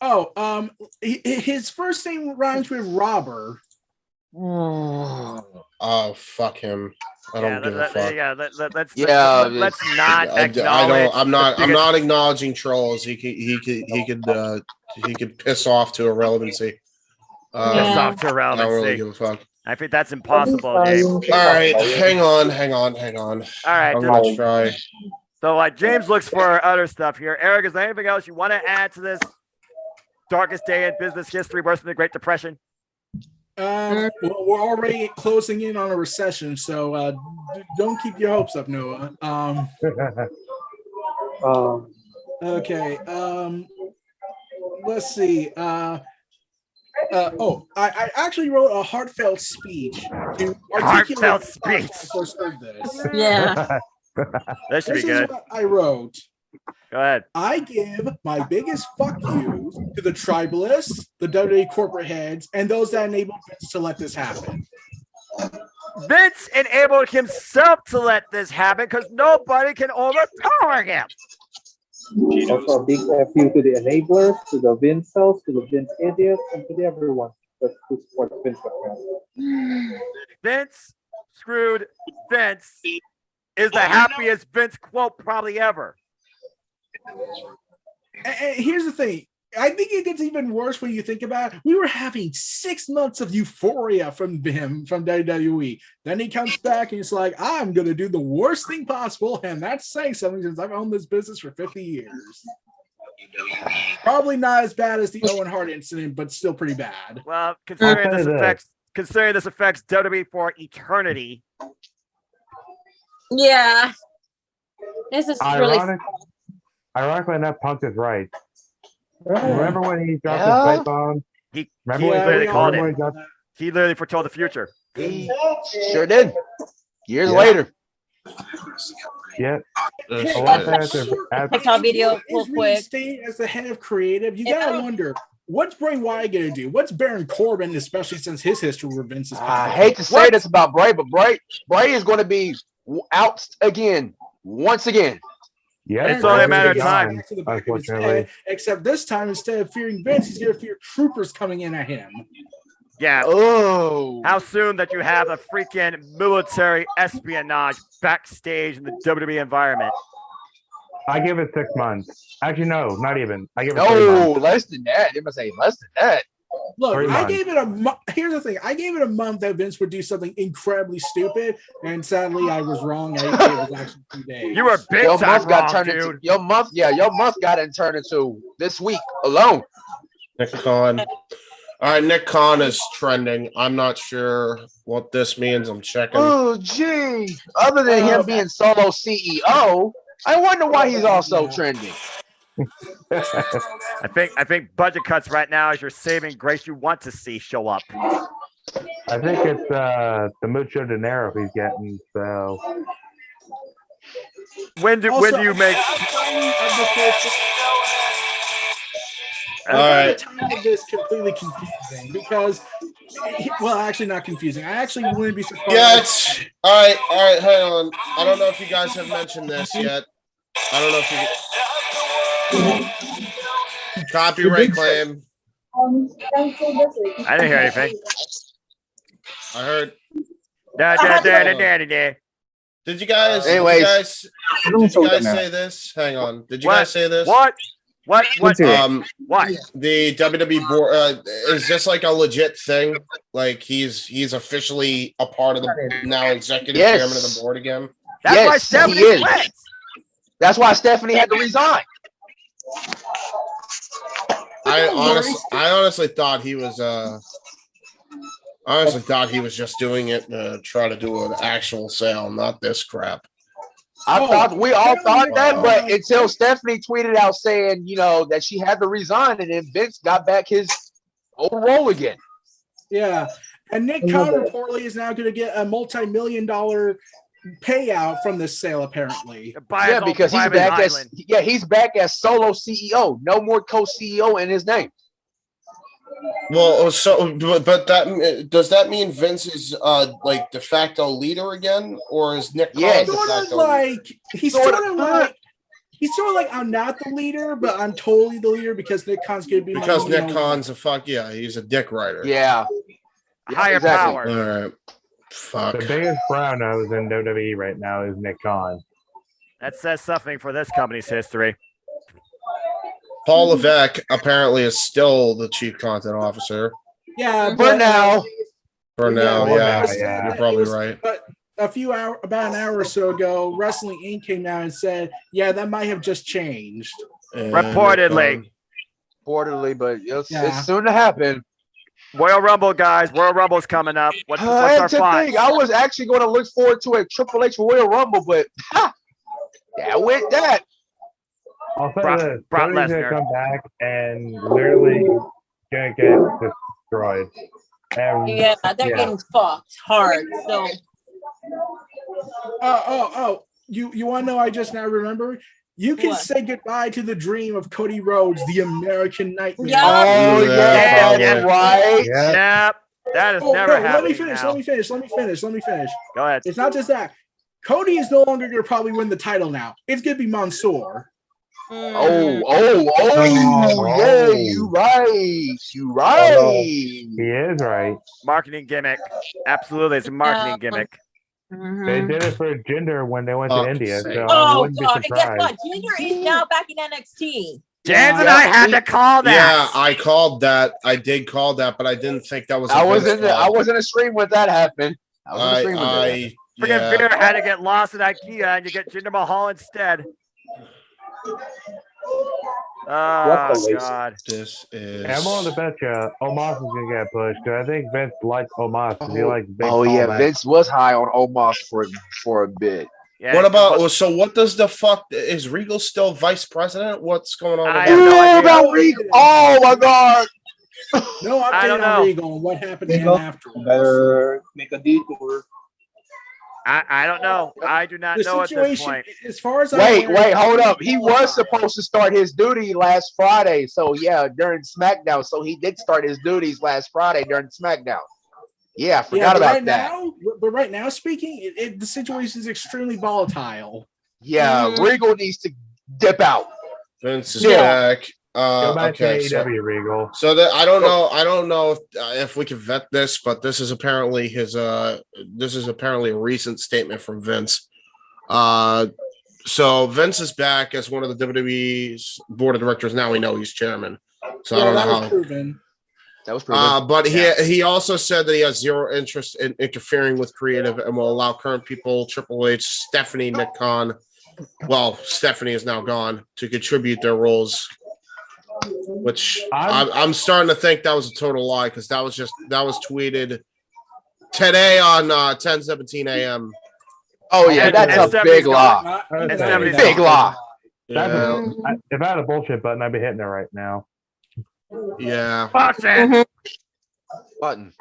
Speaker 4: Oh, his first name rhymes with robber.
Speaker 8: Oh, fuck him. I don't give a fuck.
Speaker 3: Let's not acknowledge.
Speaker 8: I'm not acknowledging trolls. He could piss off to irrelevancy.
Speaker 3: Piss off to
Speaker 8: I don't really
Speaker 3: irrelevancy.
Speaker 8: give a fuck.
Speaker 3: I think that's impossible, James.
Speaker 8: All right, hang on.
Speaker 3: All right,
Speaker 8: I'm gonna try.
Speaker 3: so James looks for other stuff here. Eric, is there anything else you want to add to this darkest day in business history, worse than the Great Depression?
Speaker 4: Well, we're already closing in on a recession, so don't keep your hopes up, Noah. Okay. Let's see. I actually wrote a heartfelt speech to
Speaker 3: Heartfelt speech.
Speaker 4: I first heard this.
Speaker 2: Yeah.
Speaker 3: That should
Speaker 4: This
Speaker 3: be
Speaker 4: is
Speaker 3: good.
Speaker 4: what I wrote.
Speaker 3: Go ahead.
Speaker 4: I give my biggest fuck you to the tribalists, the WWE corporate heads, and those that enabled Vince to let this happen.
Speaker 3: Vince enabled himself to let this happen because nobody can overpower him.
Speaker 7: Also, a big F you to the enablers, to the Vincels, to the Vince idiots, and to everyone that supports Vince McMahon.
Speaker 3: Vince screwed Vince is the happiest Vince quote probably ever.
Speaker 4: And here's the thing. I think it gets even worse when you think about it. We were having 6 months of euphoria from him, from WWE. Then he comes back and he's like, I'm going to do the worst thing possible. And that's saying something since I've owned this business for 50 years. Probably not as bad as the Owen Hart incident, but still pretty bad.
Speaker 3: Well, considering this affects WWE for eternity.
Speaker 2: Yeah. This is really
Speaker 6: Ironically enough, Punk is right. Remember when he dropped his pipe bomb?
Speaker 3: He literally foretold the future.
Speaker 5: He sure did. Years later.
Speaker 6: Yeah.
Speaker 2: TikTok video real quick.
Speaker 4: As the head of creative, you gotta wonder, what's Bray Wyatt gonna do? What's Baron Corbin, especially since his history with Vince is
Speaker 5: I hate to say this about Bray, but Bray is going to be out again, once again.
Speaker 6: Yeah,
Speaker 3: it's only a matter of time.
Speaker 4: Unfortunately, except this time, instead of fearing Vince, he's gonna fear troopers coming in at him.
Speaker 3: Yeah.
Speaker 5: Oh.
Speaker 3: How soon that you have a freaking military espionage backstage in the WWE environment?
Speaker 6: I give it 6 months. Actually, no, not even. I give it
Speaker 5: 3 months. Less than that. It must say less than that.
Speaker 4: Look, I gave it a month. Here's the thing. I gave it a month that Vince would do something incredibly stupid, and sadly, I was wrong. It was actually 2 days.
Speaker 3: You were big time wrong, dude.
Speaker 5: Your month got it turned into this week alone.
Speaker 8: Nick Khan. All right, Nick Khan is trending. I'm not sure what this means. I'm checking.
Speaker 5: Oh, gee. Other than him being solo CEO, I wonder why he's also trending.
Speaker 3: I think budget cuts right now is your saving grace you want to see show up.
Speaker 6: I think it's the Mucho Dinero he's getting. So
Speaker 3: when do you make?
Speaker 4: All right. The time of this completely confusing because, well, actually not confusing. I actually wouldn't be surprised.
Speaker 8: Yeah, it's all right. Hang on. I don't know if you guys have mentioned this yet. I don't know if you. Copyright claim.
Speaker 3: I didn't hear anything.
Speaker 8: I heard. Did you guys?
Speaker 5: Anyways,
Speaker 8: did you guys say this? Hang on. Did you guys say this?
Speaker 3: What? What?
Speaker 8: What? The WWE board is this like a legit thing? Like he's officially a part of the now executive chairman of the board again.
Speaker 3: That's why Stephanie quit.
Speaker 5: That's why Stephanie had to resign.
Speaker 8: I honestly thought he was just doing it to try to do an actual sale, not this crap.
Speaker 5: We all thought that, but until Stephanie tweeted out saying, that she had to resign, and then Vince got back his old role again.
Speaker 4: Yeah, and Nick Khan reportedly is now going to get a multi-million-dollar payout from this sale, apparently.
Speaker 5: Yeah, because he's back as solo CEO. No more co-CEO in his name.
Speaker 8: Well, but that does that mean Vince is like de facto leader again, or is Nick Khan de facto leader?
Speaker 4: He's sort of like I'm not the leader, but I'm totally the leader because Nick Khan's gonna be
Speaker 8: Nick Khan's he's a dick rider.
Speaker 5: Yeah,
Speaker 3: higher power.
Speaker 8: All right. Fuck.
Speaker 6: The biggest brown nose in WWE right now is Nick Khan.
Speaker 3: That says something for this company's history.
Speaker 8: Paul Levesque apparently is still the chief content officer.
Speaker 4: Yeah,
Speaker 5: For now.
Speaker 8: For now,
Speaker 6: Yeah,
Speaker 8: yeah.
Speaker 6: yeah.
Speaker 8: You're probably right.
Speaker 4: But about an hour or so ago, Wrestling Inc. came out and said, "Yeah, that might have just changed."
Speaker 8: And,
Speaker 3: Reportedly.
Speaker 5: Reportedly, but it's soon to happen.
Speaker 3: Royal Rumble, guys. Royal Rumble's coming up. What's our
Speaker 5: That's the
Speaker 3: thoughts?
Speaker 5: thing. I was actually going to look forward to a Triple H Royal Rumble, but yeah, with that.
Speaker 6: I'll say
Speaker 3: Brock-
Speaker 6: this:
Speaker 3: Brock
Speaker 6: Cody's gonna
Speaker 3: Lesnar.
Speaker 6: come back and literally gonna get destroyed.
Speaker 2: Yeah, they're getting fucked hard. So
Speaker 4: You want to know? I just now remember. You can
Speaker 2: What?
Speaker 4: say goodbye to the dream of Cody Rhodes, the American Nightmare.
Speaker 2: Yeah.
Speaker 5: Oh,
Speaker 3: Yeah,
Speaker 5: yeah, right.
Speaker 6: Yeah.
Speaker 3: Yep. That is
Speaker 4: Oh,
Speaker 3: never
Speaker 4: no, let
Speaker 3: happening
Speaker 4: me finish.
Speaker 3: now.
Speaker 4: Let me finish.
Speaker 3: Go ahead.
Speaker 4: It's not just that. Cody is no longer going to probably win the title now. It's going to be Mansoor.
Speaker 5: Yeah, you right.
Speaker 6: He is right.
Speaker 3: Marketing gimmick. Absolutely. It's a marketing gimmick.
Speaker 6: They did it for Jinder when they went to India, so I
Speaker 2: Oh
Speaker 6: wouldn't be
Speaker 2: god! And guess
Speaker 6: surprised.
Speaker 2: what? Junior is now back in NXT.
Speaker 3: Jans and I had to call that.
Speaker 8: Yeah, I called that. I did call that, but I didn't think that was.
Speaker 5: I was in a stream when that happened.
Speaker 3: Freaking Veer had to get lost at IKEA and you get Jinder Mahal instead. Oh, God.
Speaker 8: This is.
Speaker 6: I'm willing to bet you Omos is going to get pushed because I think Vince likes Omos because he likes big callbacks.
Speaker 5: Vince was high on Omos for a bit.
Speaker 3: Yeah,
Speaker 8: What about so? What does the fuck is Regal still vice president? What's going on?
Speaker 3: I
Speaker 8: With
Speaker 3: have no idea.
Speaker 5: About Regal. Oh my god.
Speaker 4: No
Speaker 3: I don't
Speaker 4: update
Speaker 3: know.
Speaker 4: on Regal and what happened to him
Speaker 7: Regal
Speaker 4: afterwards.
Speaker 7: better make a detour.
Speaker 3: I don't know. I do not
Speaker 4: The
Speaker 3: know at this
Speaker 4: situation,
Speaker 3: point.
Speaker 4: as far as
Speaker 5: Wait, hold up. He was supposed to start his duty last Friday. So yeah, during SmackDown. So he did start his duties last Friday during SmackDown. Yeah, I forgot about that.
Speaker 4: But right now, speaking, the situation is extremely volatile.
Speaker 5: Yeah, Regal needs to dip out.
Speaker 8: Vince is back.
Speaker 6: Go back
Speaker 8: Okay,
Speaker 6: to AEW Regal.
Speaker 8: so that I don't know if we can vet this, but this is apparently a recent statement from Vince. So Vince is back as one of the WWE's board of directors. Now we know he's chairman. So I don't know how.
Speaker 5: That was proven.
Speaker 8: But he also said that he has zero interest in interfering with creative and will allow current people, Triple H, Stephanie, Nick Khan. Well, Stephanie is now gone to contribute their roles. Which I'm starting to think that was a total lie because that was tweeted today on 10:17 a.m.
Speaker 5: Oh yeah, that's a big lie. Big lie.
Speaker 8: Yeah.
Speaker 6: If I had a bullshit button, I'd be hitting it right now.
Speaker 8: Yeah.
Speaker 5: Button.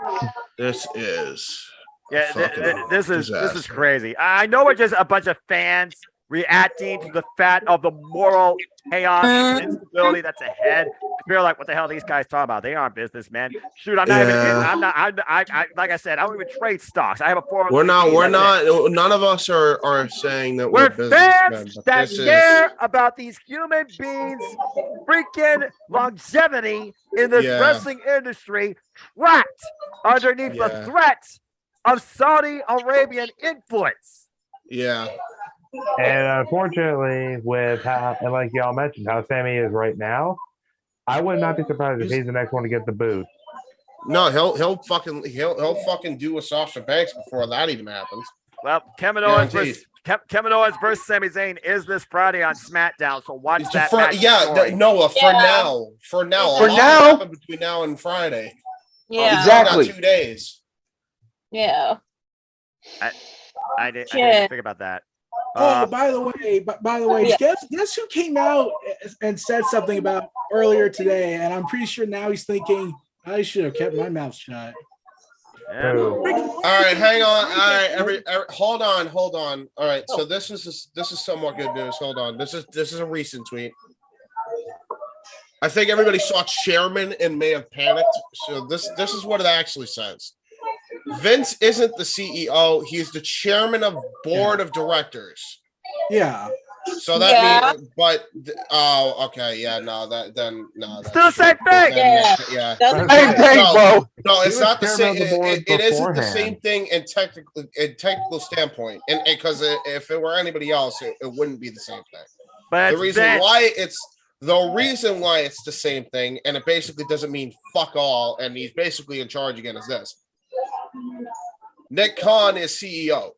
Speaker 8: This is.
Speaker 3: Yeah, this is
Speaker 8: disaster.
Speaker 3: crazy. I know we're just a bunch of fans reacting to the fact of the moral chaos and instability that's ahead. I feel like, what the hell are these guys talking about? They aren't businessmen. Shoot, I'm not even. I like I said, I don't even trade stocks. I have a 401k.
Speaker 8: We're not. None of us are saying that
Speaker 3: We're
Speaker 8: businessmen.
Speaker 3: fans
Speaker 8: but
Speaker 3: that
Speaker 8: this
Speaker 3: care about these human beings' freaking longevity in this wrestling industry, trapped underneath the threat of Saudi Arabian influence.
Speaker 8: Yeah.
Speaker 6: And unfortunately, with how, and like y'all mentioned, how Sammy is right now, I would not be surprised if he's the next one to get the boot.
Speaker 8: No, he'll fucking do a Sasha Banks before that even happens.
Speaker 3: Well, Kevin Owens versus Sami Zayn is this Friday on SmackDown, so watch that.
Speaker 8: Noah. For now, a lot happen between now and Friday.
Speaker 2: Yeah,
Speaker 5: exactly.
Speaker 8: 2 days.
Speaker 2: Yeah.
Speaker 3: I didn't think about that.
Speaker 4: By the way, guess who came out and said something about earlier today? And I'm pretty sure now he's thinking, I should have kept my mouth shut.
Speaker 3: Yeah.
Speaker 8: All right, hang on. All right, hold on. All right, so this is somewhat good news. Hold on. This is a recent tweet. I think everybody saw chairman and may have panicked. So this is what it actually says. Vince isn't the CEO. He's the chairman of board of directors.
Speaker 4: Yeah.
Speaker 8: So that
Speaker 2: Yeah.
Speaker 8: means, but oh, okay, yeah, no, that then no,
Speaker 3: Still the same thing.
Speaker 2: Yeah.
Speaker 8: yeah.
Speaker 2: Doesn't
Speaker 5: Same thing,
Speaker 8: No,
Speaker 5: bro.
Speaker 8: no, it's
Speaker 6: He was
Speaker 8: not the same.
Speaker 6: chairman of the board
Speaker 8: It isn't the
Speaker 6: beforehand.
Speaker 8: same thing in technical standpoint, and because if it were anybody else, it wouldn't be the same thing.
Speaker 3: But
Speaker 8: The reason why it's the same thing, and it basically doesn't mean fuck all, and he's basically in charge again, is this. Nick Khan is CEO.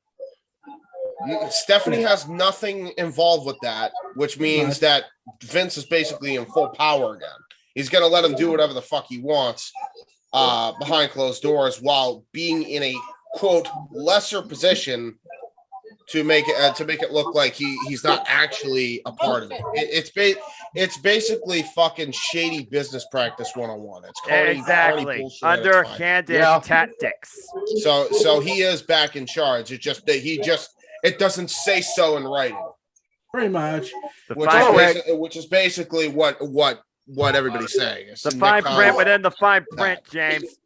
Speaker 8: Stephanie has nothing involved with that, which means that Vince is basically in full power again. He's going to let him do whatever the fuck he wants behind closed doors while being in a, quote, lesser position to make it look like he's not actually a part of it. It's basically fucking shady business practice 101. It's
Speaker 3: exactly underhanded tactics.
Speaker 8: So he is back in charge. It's just that it doesn't say so in writing.
Speaker 4: Pretty much.
Speaker 8: Which is basically what everybody's saying. It's
Speaker 3: the fine print within the fine print, James.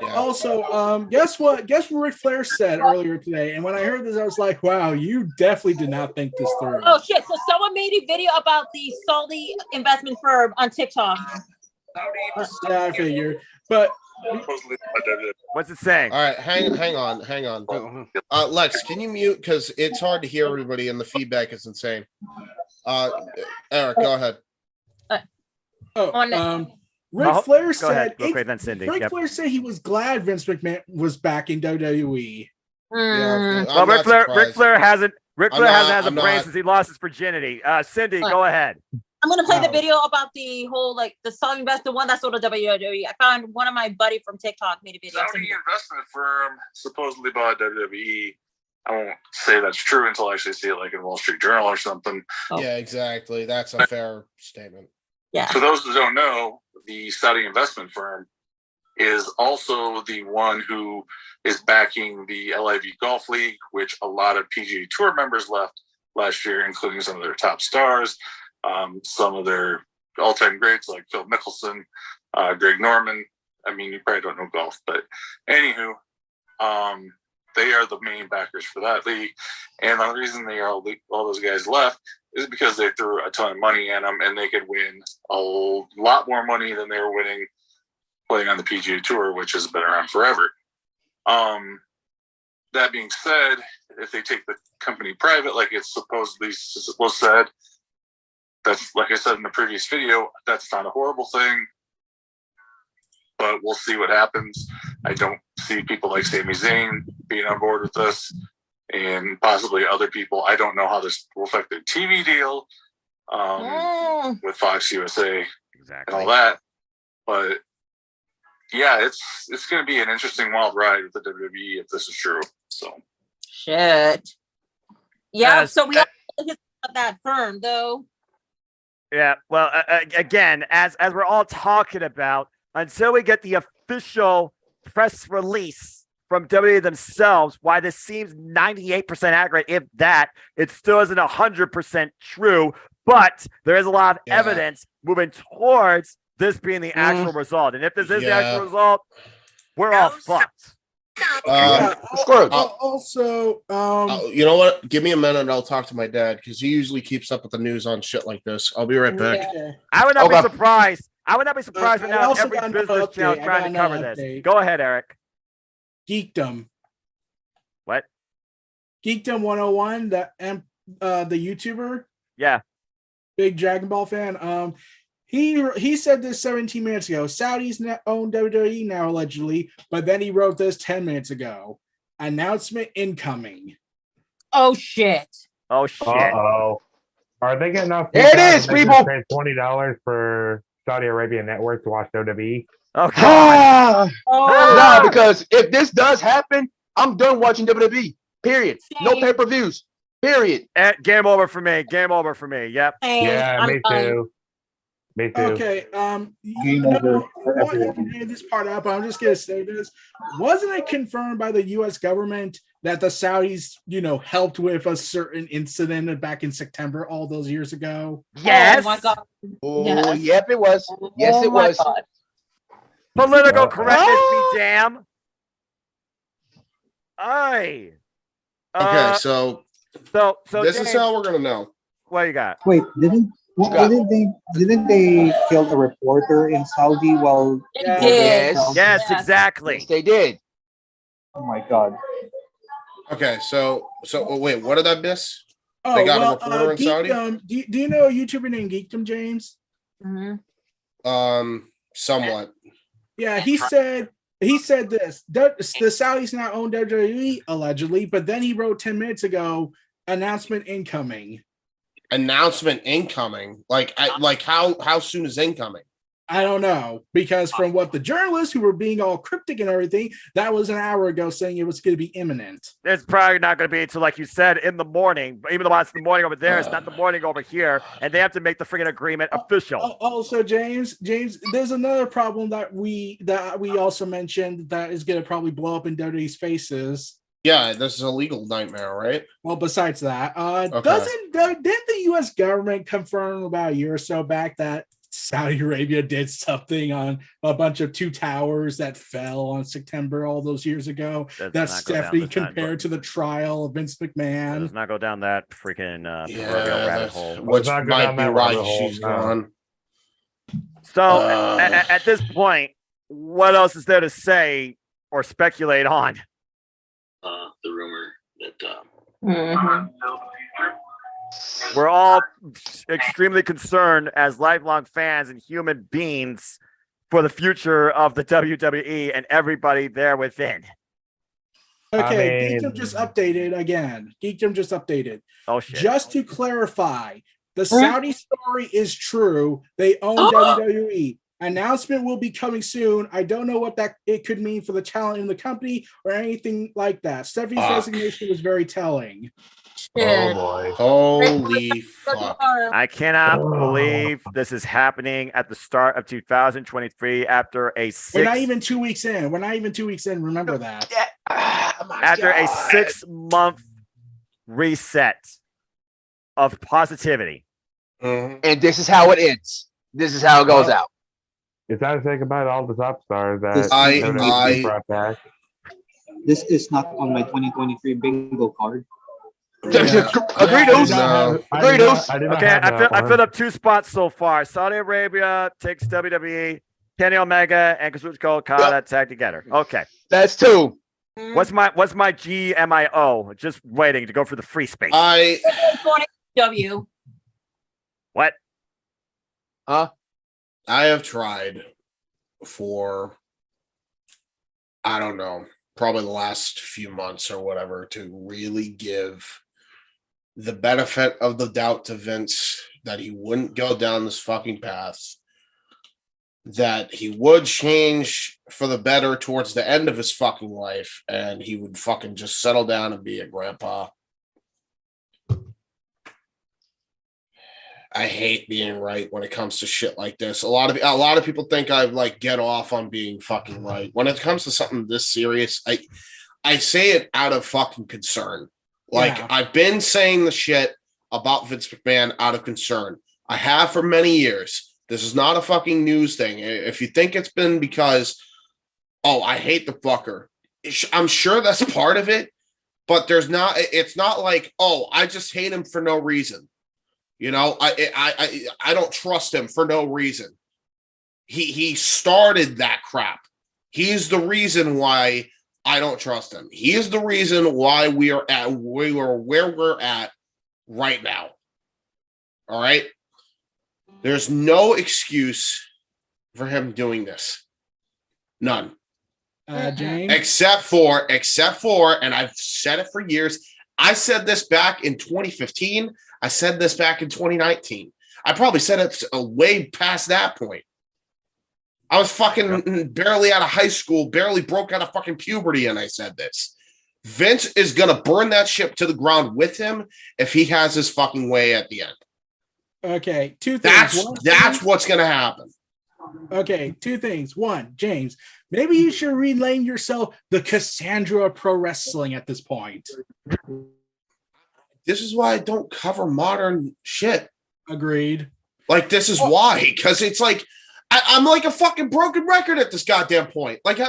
Speaker 8: Yeah.
Speaker 4: Also, guess what? Guess what Ric Flair said earlier today? And when I heard this, I was like, "Wow, you definitely did not think this through."
Speaker 2: Oh shit! So someone made a video about the Saudi investment firm on TikTok.
Speaker 4: Yeah, I figured. But
Speaker 3: what's it saying?
Speaker 8: All right, hang on. Lex, can you mute because it's hard to hear everybody and the feedback is insane. Eric, go ahead.
Speaker 4: Ric Flair said.
Speaker 3: Then Cindy.
Speaker 4: Ric Flair said he was glad Vince McMahon was back in WWE.
Speaker 8: Yeah,
Speaker 3: well, Ric Flair hasn't had a brain since he lost his virginity. Cindy, go ahead.
Speaker 2: I'm gonna play the video about the whole the Saudi investment, the one that's sort of WWE. I found one of my buddy from TikTok made a video.
Speaker 9: Saudi investment firm supposedly bought WWE. I won't say that's true until I actually see it in Wall Street Journal or something.
Speaker 2: Oh.
Speaker 8: Yeah, exactly. That's a fair statement.
Speaker 2: Yeah.
Speaker 9: For those that don't know, the Saudi investment firm is also the one who is backing the LIV Golf League, which a lot of PGA Tour members left last year, including some of their top stars, some of their all-time greats like Phil Mickelson, Greg Norman. I mean, you probably don't know golf, but anywho, they are the main backers for that league. And the reason all those guys left is because they threw a ton of money at them, and they could win a lot more money than they were winning playing on the PGA Tour, which has been around forever. That being said, if they take the company private, like it's supposedly was said, that's, like I said in the previous video, that's not a horrible thing, but we'll see what happens. I don't see people like Sami Zayn being on board with this, and possibly other people. I don't know how this will affect their TV deal with Fox USA and all that. But yeah, it's going to be an interesting wild ride with the WWE if this is true. So
Speaker 2: shit. Yeah. So we have that firm though.
Speaker 3: Yeah. Well, again, as we're all talking about, until we get the official press release from WWE themselves, why this seems 98% accurate, if that, it still isn't 100% true. But there is a lot of evidence moving towards this being the actual result. And if this is the actual result, we're all fucked.
Speaker 4: Also,
Speaker 8: you know what? Give me a minute and I'll talk to my dad because he usually keeps up with the news on shit like this. I'll be right back.
Speaker 4: Yeah.
Speaker 3: I would not be surprised. I would not be surprised right now if every business channel is trying to cover this. Go ahead, Eric.
Speaker 4: Geekdom.
Speaker 3: What?
Speaker 4: Geekdom 101, the YouTuber.
Speaker 3: Yeah.
Speaker 4: Big Dragon Ball fan. He said this 17 minutes ago. Saudis own WWE now, allegedly, but then he wrote this 10 minutes ago. Announcement incoming.
Speaker 2: Oh shit.
Speaker 3: Oh shit.
Speaker 6: Uh-oh. Are they getting off?
Speaker 5: There it is, people.
Speaker 6: Pay $20 for Saudi Arabian network to watch WWE.
Speaker 3: Okay.
Speaker 5: Nah, because if this does happen, I'm done watching WWE. Period. No pay-per-views. Period.
Speaker 3: Game over for me. Game over for me. Yep.
Speaker 6: Yeah, me too. Me too.
Speaker 4: Okay. You can hear this part out, but I'm just gonna say this. Wasn't it confirmed by the US government that the Saudis, helped with a certain incident back in September all those years ago?
Speaker 3: Yes.
Speaker 2: Oh my god.
Speaker 5: Oh,
Speaker 2: Yes.
Speaker 5: yep, it was. Yes, it was.
Speaker 2: God.
Speaker 3: Political correctness be damn. Aye.
Speaker 8: Okay, so
Speaker 3: So
Speaker 8: this
Speaker 3: James,
Speaker 8: is how we're gonna know.
Speaker 3: What you got?
Speaker 7: Wait, didn't they kill a reporter in Saudi while?
Speaker 2: It
Speaker 4: Yeah.
Speaker 2: did.
Speaker 5: Yes.
Speaker 3: Yes, exactly.
Speaker 5: Yes, they did.
Speaker 7: Oh my god.
Speaker 8: Okay, so wait, what did I miss?
Speaker 4: Oh,
Speaker 8: They got a
Speaker 4: well,
Speaker 8: reporter in Saudi?
Speaker 4: do you know a YouTuber named Geekdom, James?
Speaker 2: Mhm.
Speaker 8: Somewhat.
Speaker 4: Yeah, he said this. The Saudis now own WWE allegedly, but then he wrote 10 minutes ago, announcement incoming.
Speaker 8: Announcement incoming. Like how soon is incoming?
Speaker 4: I don't know, because from what the journalists who were being all cryptic and everything, that was an hour ago saying it was going to be imminent.
Speaker 3: It's probably not going to be until, like you said, in the morning. But even though it's the morning over there, it's not the morning over here, and they have to make the freaking agreement official.
Speaker 4: Also, James, there's another problem that we also mentioned that is going to probably blow up in WWE's faces.
Speaker 8: Yeah, this is a legal nightmare, right?
Speaker 4: Well, besides that,
Speaker 8: Okay.
Speaker 4: didn't the U.S. government confirm about a year or so back that Saudi Arabia did something on a bunch of two towers that fell on September all those years ago? That's Stephanie compared to the trial of Vince McMahon.
Speaker 3: Let's not go down that freaking
Speaker 8: Yeah,
Speaker 3: rabbit hole.
Speaker 8: which
Speaker 6: Let's not go
Speaker 8: might
Speaker 6: down
Speaker 8: be
Speaker 6: that
Speaker 8: why
Speaker 6: rabbit hole,
Speaker 8: she's
Speaker 6: no.
Speaker 8: gone.
Speaker 3: So at this point, what else is there to say or speculate on?
Speaker 9: The rumor that
Speaker 2: Mhm.
Speaker 3: We're all extremely concerned as lifelong fans and human beings for the future of the WWE and everybody there within.
Speaker 4: Okay,
Speaker 6: I mean-
Speaker 4: Geekdom just updated again. Geekdom just updated.
Speaker 3: Oh shit!
Speaker 4: Just to clarify, the Saudi story is true. They own WWE. Announcement will be coming soon. I don't know what that it could mean for the talent in the company or anything like that. Stephanie's resignation was very telling.
Speaker 2: Shit.
Speaker 6: boy.
Speaker 8: Holy fuck.
Speaker 3: I cannot believe this is happening at the start of 2023 after a
Speaker 4: We're not even 2 weeks in. Remember that.
Speaker 3: after a 6-month reset of positivity.
Speaker 8: Mhm.
Speaker 5: And this is how it ends. This is how it goes out.
Speaker 6: It's time to say goodbye to all the top stars that
Speaker 7: This-
Speaker 6: WWE brought back.
Speaker 7: This is not on my 2023 bingo card.
Speaker 8: Yeah.
Speaker 5: Agreed-os.
Speaker 8: No.
Speaker 5: Agreed-os.
Speaker 3: Okay, I filled up 2 spots so far. Saudi Arabia takes WWE, Kenny Omega and Kazuchika Okada tag together. Okay.
Speaker 5: That's 2.
Speaker 3: What's my GMIO? Just waiting to go for the free space.
Speaker 2: W.
Speaker 3: What?
Speaker 5: Huh?
Speaker 8: I have tried for, I don't know, probably the last few months or whatever to really give the benefit of the doubt to Vince that he wouldn't go down this fucking path, that he would change for the better towards the end of his fucking life, and he would fucking just settle down and be a grandpa. I hate being right when it comes to shit like this. A lot of people think I like get off on being fucking right. When it comes to something this serious, I say it out of fucking concern. Like I've been saying the shit about Vince McMahon out of concern. I have for many years. This is not a fucking news thing. If you think it's been because, oh, I hate the fucker, I'm sure that's part of it, but it's not like, oh, I just hate him for no reason. You know, I don't trust him for no reason. He started that crap. He's the reason why I don't trust him. He is the reason why we are where we're at right now. All right. There's no excuse for him doing this. None.
Speaker 4: James?
Speaker 8: Except for, and I've said it for years. I said this back in 2015. I said this back in 2019. I probably said it way past that point. I was fucking barely out of high school, barely broke out of fucking puberty, and I said this. Vince is going to burn that ship to the ground with him if he has his fucking way at the end.
Speaker 4: Okay, 2 things.
Speaker 8: That's what's going to happen.
Speaker 4: Okay, 2 things. 1, James, maybe you should rename yourself the Cassandra of Pro Wrestling at this point.
Speaker 8: This is why I don't cover modern shit.
Speaker 4: Agreed.
Speaker 8: Like, this is why. Because it's like, I'm like a fucking broken record at this goddamn point. Like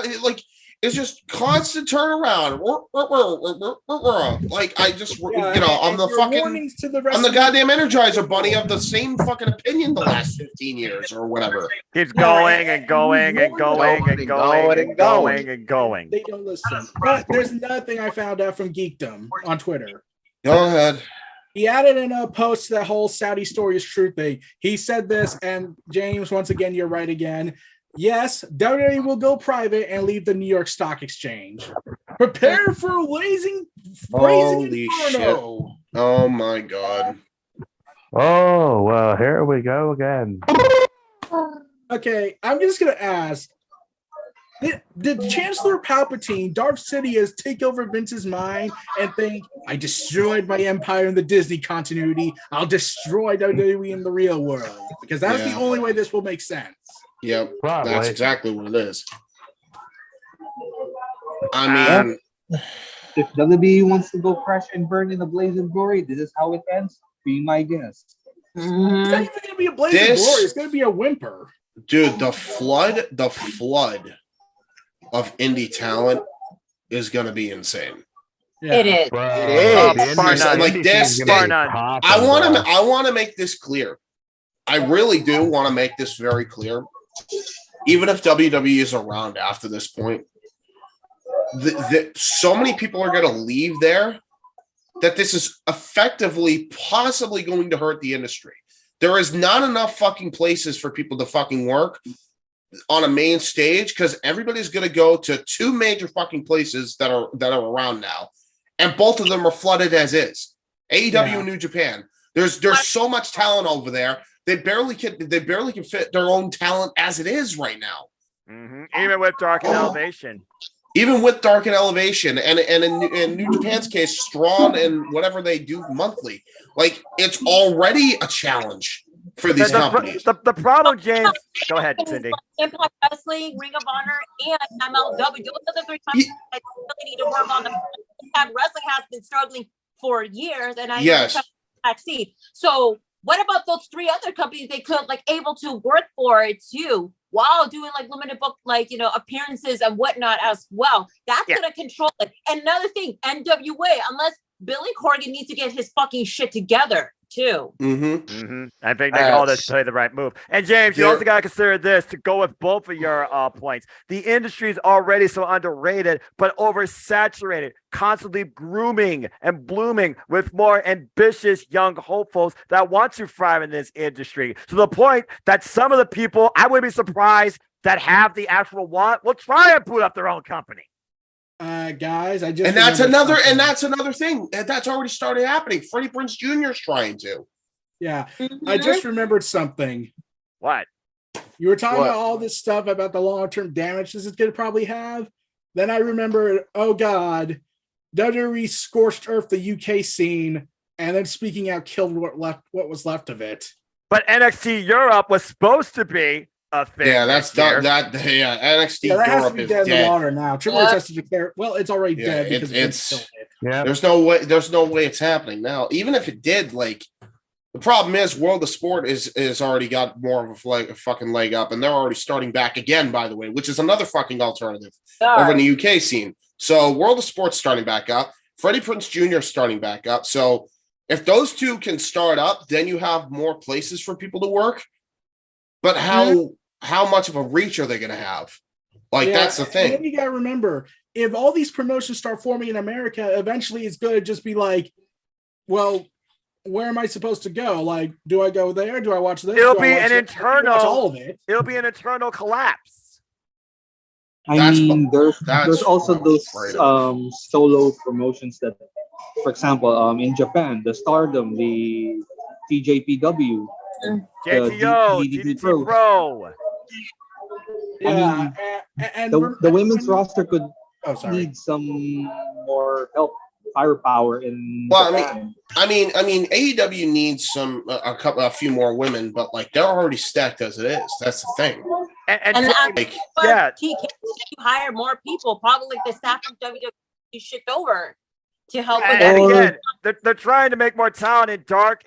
Speaker 8: It's just constant turnaround. Like I just, I'm the goddamn Energizer Bunny of the same fucking opinion the last 15 years or whatever.
Speaker 3: Keeps going and going and going and going and going and going.
Speaker 4: They don't listen. But there's another thing I found out from Geekdom on Twitter.
Speaker 8: Go ahead.
Speaker 4: He added in a post that whole Saudi story is true thing. He said this, and James, once again, you're right again. Yes, WWE will go private and leave the New York Stock Exchange. Prepare for raising
Speaker 8: Holy
Speaker 4: inferno.
Speaker 8: shit. Oh my god.
Speaker 6: Oh, well, here we go again.
Speaker 4: Okay, I'm just going to ask. Did Chancellor Palpatine, Darth Sidious, take over Vince's mind and think, I destroyed my empire in the Disney continuity, I'll destroy WWE in the real world? Because that's the only way this will make sense.
Speaker 8: Yep,
Speaker 6: Probably.
Speaker 8: that's exactly what it is. I mean,
Speaker 7: if WWE wants to go crash and burn in a blaze of glory, this is how it ends. Be my guest.
Speaker 4: It's not even going to be a blaze of glory. It's going to be a whimper.
Speaker 8: Dude, the flood of indie talent is going to be insane.
Speaker 2: Yeah. It is.
Speaker 8: Like this, I want to make this clear. I really do want to make this very clear. Even if WWE is around after this point, so many people are going to leave there that this is effectively possibly going to hurt the industry. There is not enough fucking places for people to fucking work on a main stage because everybody's going to go to two major fucking places that are around now, and both of them are flooded as is. AEW and New Japan. There's so much talent over there. They barely can fit their own talent as it is right now.
Speaker 3: Mm-hmm. Even with Dark and Elevation.
Speaker 8: Even with Dark and Elevation, and in New Japan's case, Strawn and whatever they do monthly, like it's already a challenge for these companies.
Speaker 3: The problem, James. Go ahead, Cindy.
Speaker 2: Impact Wrestling, Ring of Honor, and MLW. Those are the three companies I really need to work on. Impact Wrestling has been struggling for years, and I know backseat. So what about those three other companies they could able to work for it too, while doing limited book appearances and whatnot as well? That's gonna control it. And another thing, NWA, unless Billy Corgan needs to get his fucking shit together too.
Speaker 3: I think they all just play the right move. And James, you also got to consider this to go with both of your points. The industry is already so underrated, but oversaturated, constantly grooming and blooming with more ambitious young hopefuls that want to thrive in this industry. To the point that some of the people, I wouldn't be surprised, that have the actual want will try and put up their own company.
Speaker 4: Guys,
Speaker 8: that's another thing that's already started happening. Freddie Prinze Jr. is trying to.
Speaker 4: Yeah, I just remembered something.
Speaker 3: What?
Speaker 4: You were talking about all this stuff about the long-term damage this is going to probably have. Then I remembered, oh God, WWE scorched earth the UK scene, and then speaking out killed what was left of it.
Speaker 3: But NXT Europe was supposed to be a thing.
Speaker 8: Yeah, that's NXT
Speaker 4: that has
Speaker 8: Europe
Speaker 4: to be
Speaker 8: is
Speaker 4: dead
Speaker 8: dead
Speaker 4: in the water now. Triple H has to declare. Well, it's already dead because it's
Speaker 8: There's no way it's happening now. Even if it did, the problem is World of Sport is already got more of a fucking leg up, and they're already starting back again, by the way, which is another fucking alternative over in the UK scene. So World of Sport's starting back up. Freddie Prinze Jr. is starting back up. So if those two can start up, then you have more places for people to work. But how much of a reach are they going to have? That's the thing.
Speaker 4: And then you got to remember, if all these promotions start forming in America, eventually it's going to just be well, where am I supposed to go? Do I go there? Do I watch this?
Speaker 3: It'll be an internal.
Speaker 4: All of it.
Speaker 3: It'll be an internal collapse.
Speaker 7: There's also those solo promotions that, for example, in Japan, the Stardom, the TJPW,
Speaker 3: JTO, DDT Pro.
Speaker 4: Yeah, and
Speaker 7: the women's roster could need some more help, firepower in.
Speaker 8: Well,
Speaker 7: Japan.
Speaker 8: I mean, AEW needs a few more women, but they're already stacked as it is. That's the thing.
Speaker 2: TK hire more people, probably the staff from WWE shipped over to help.
Speaker 3: And again, they're trying to make more talent in Dark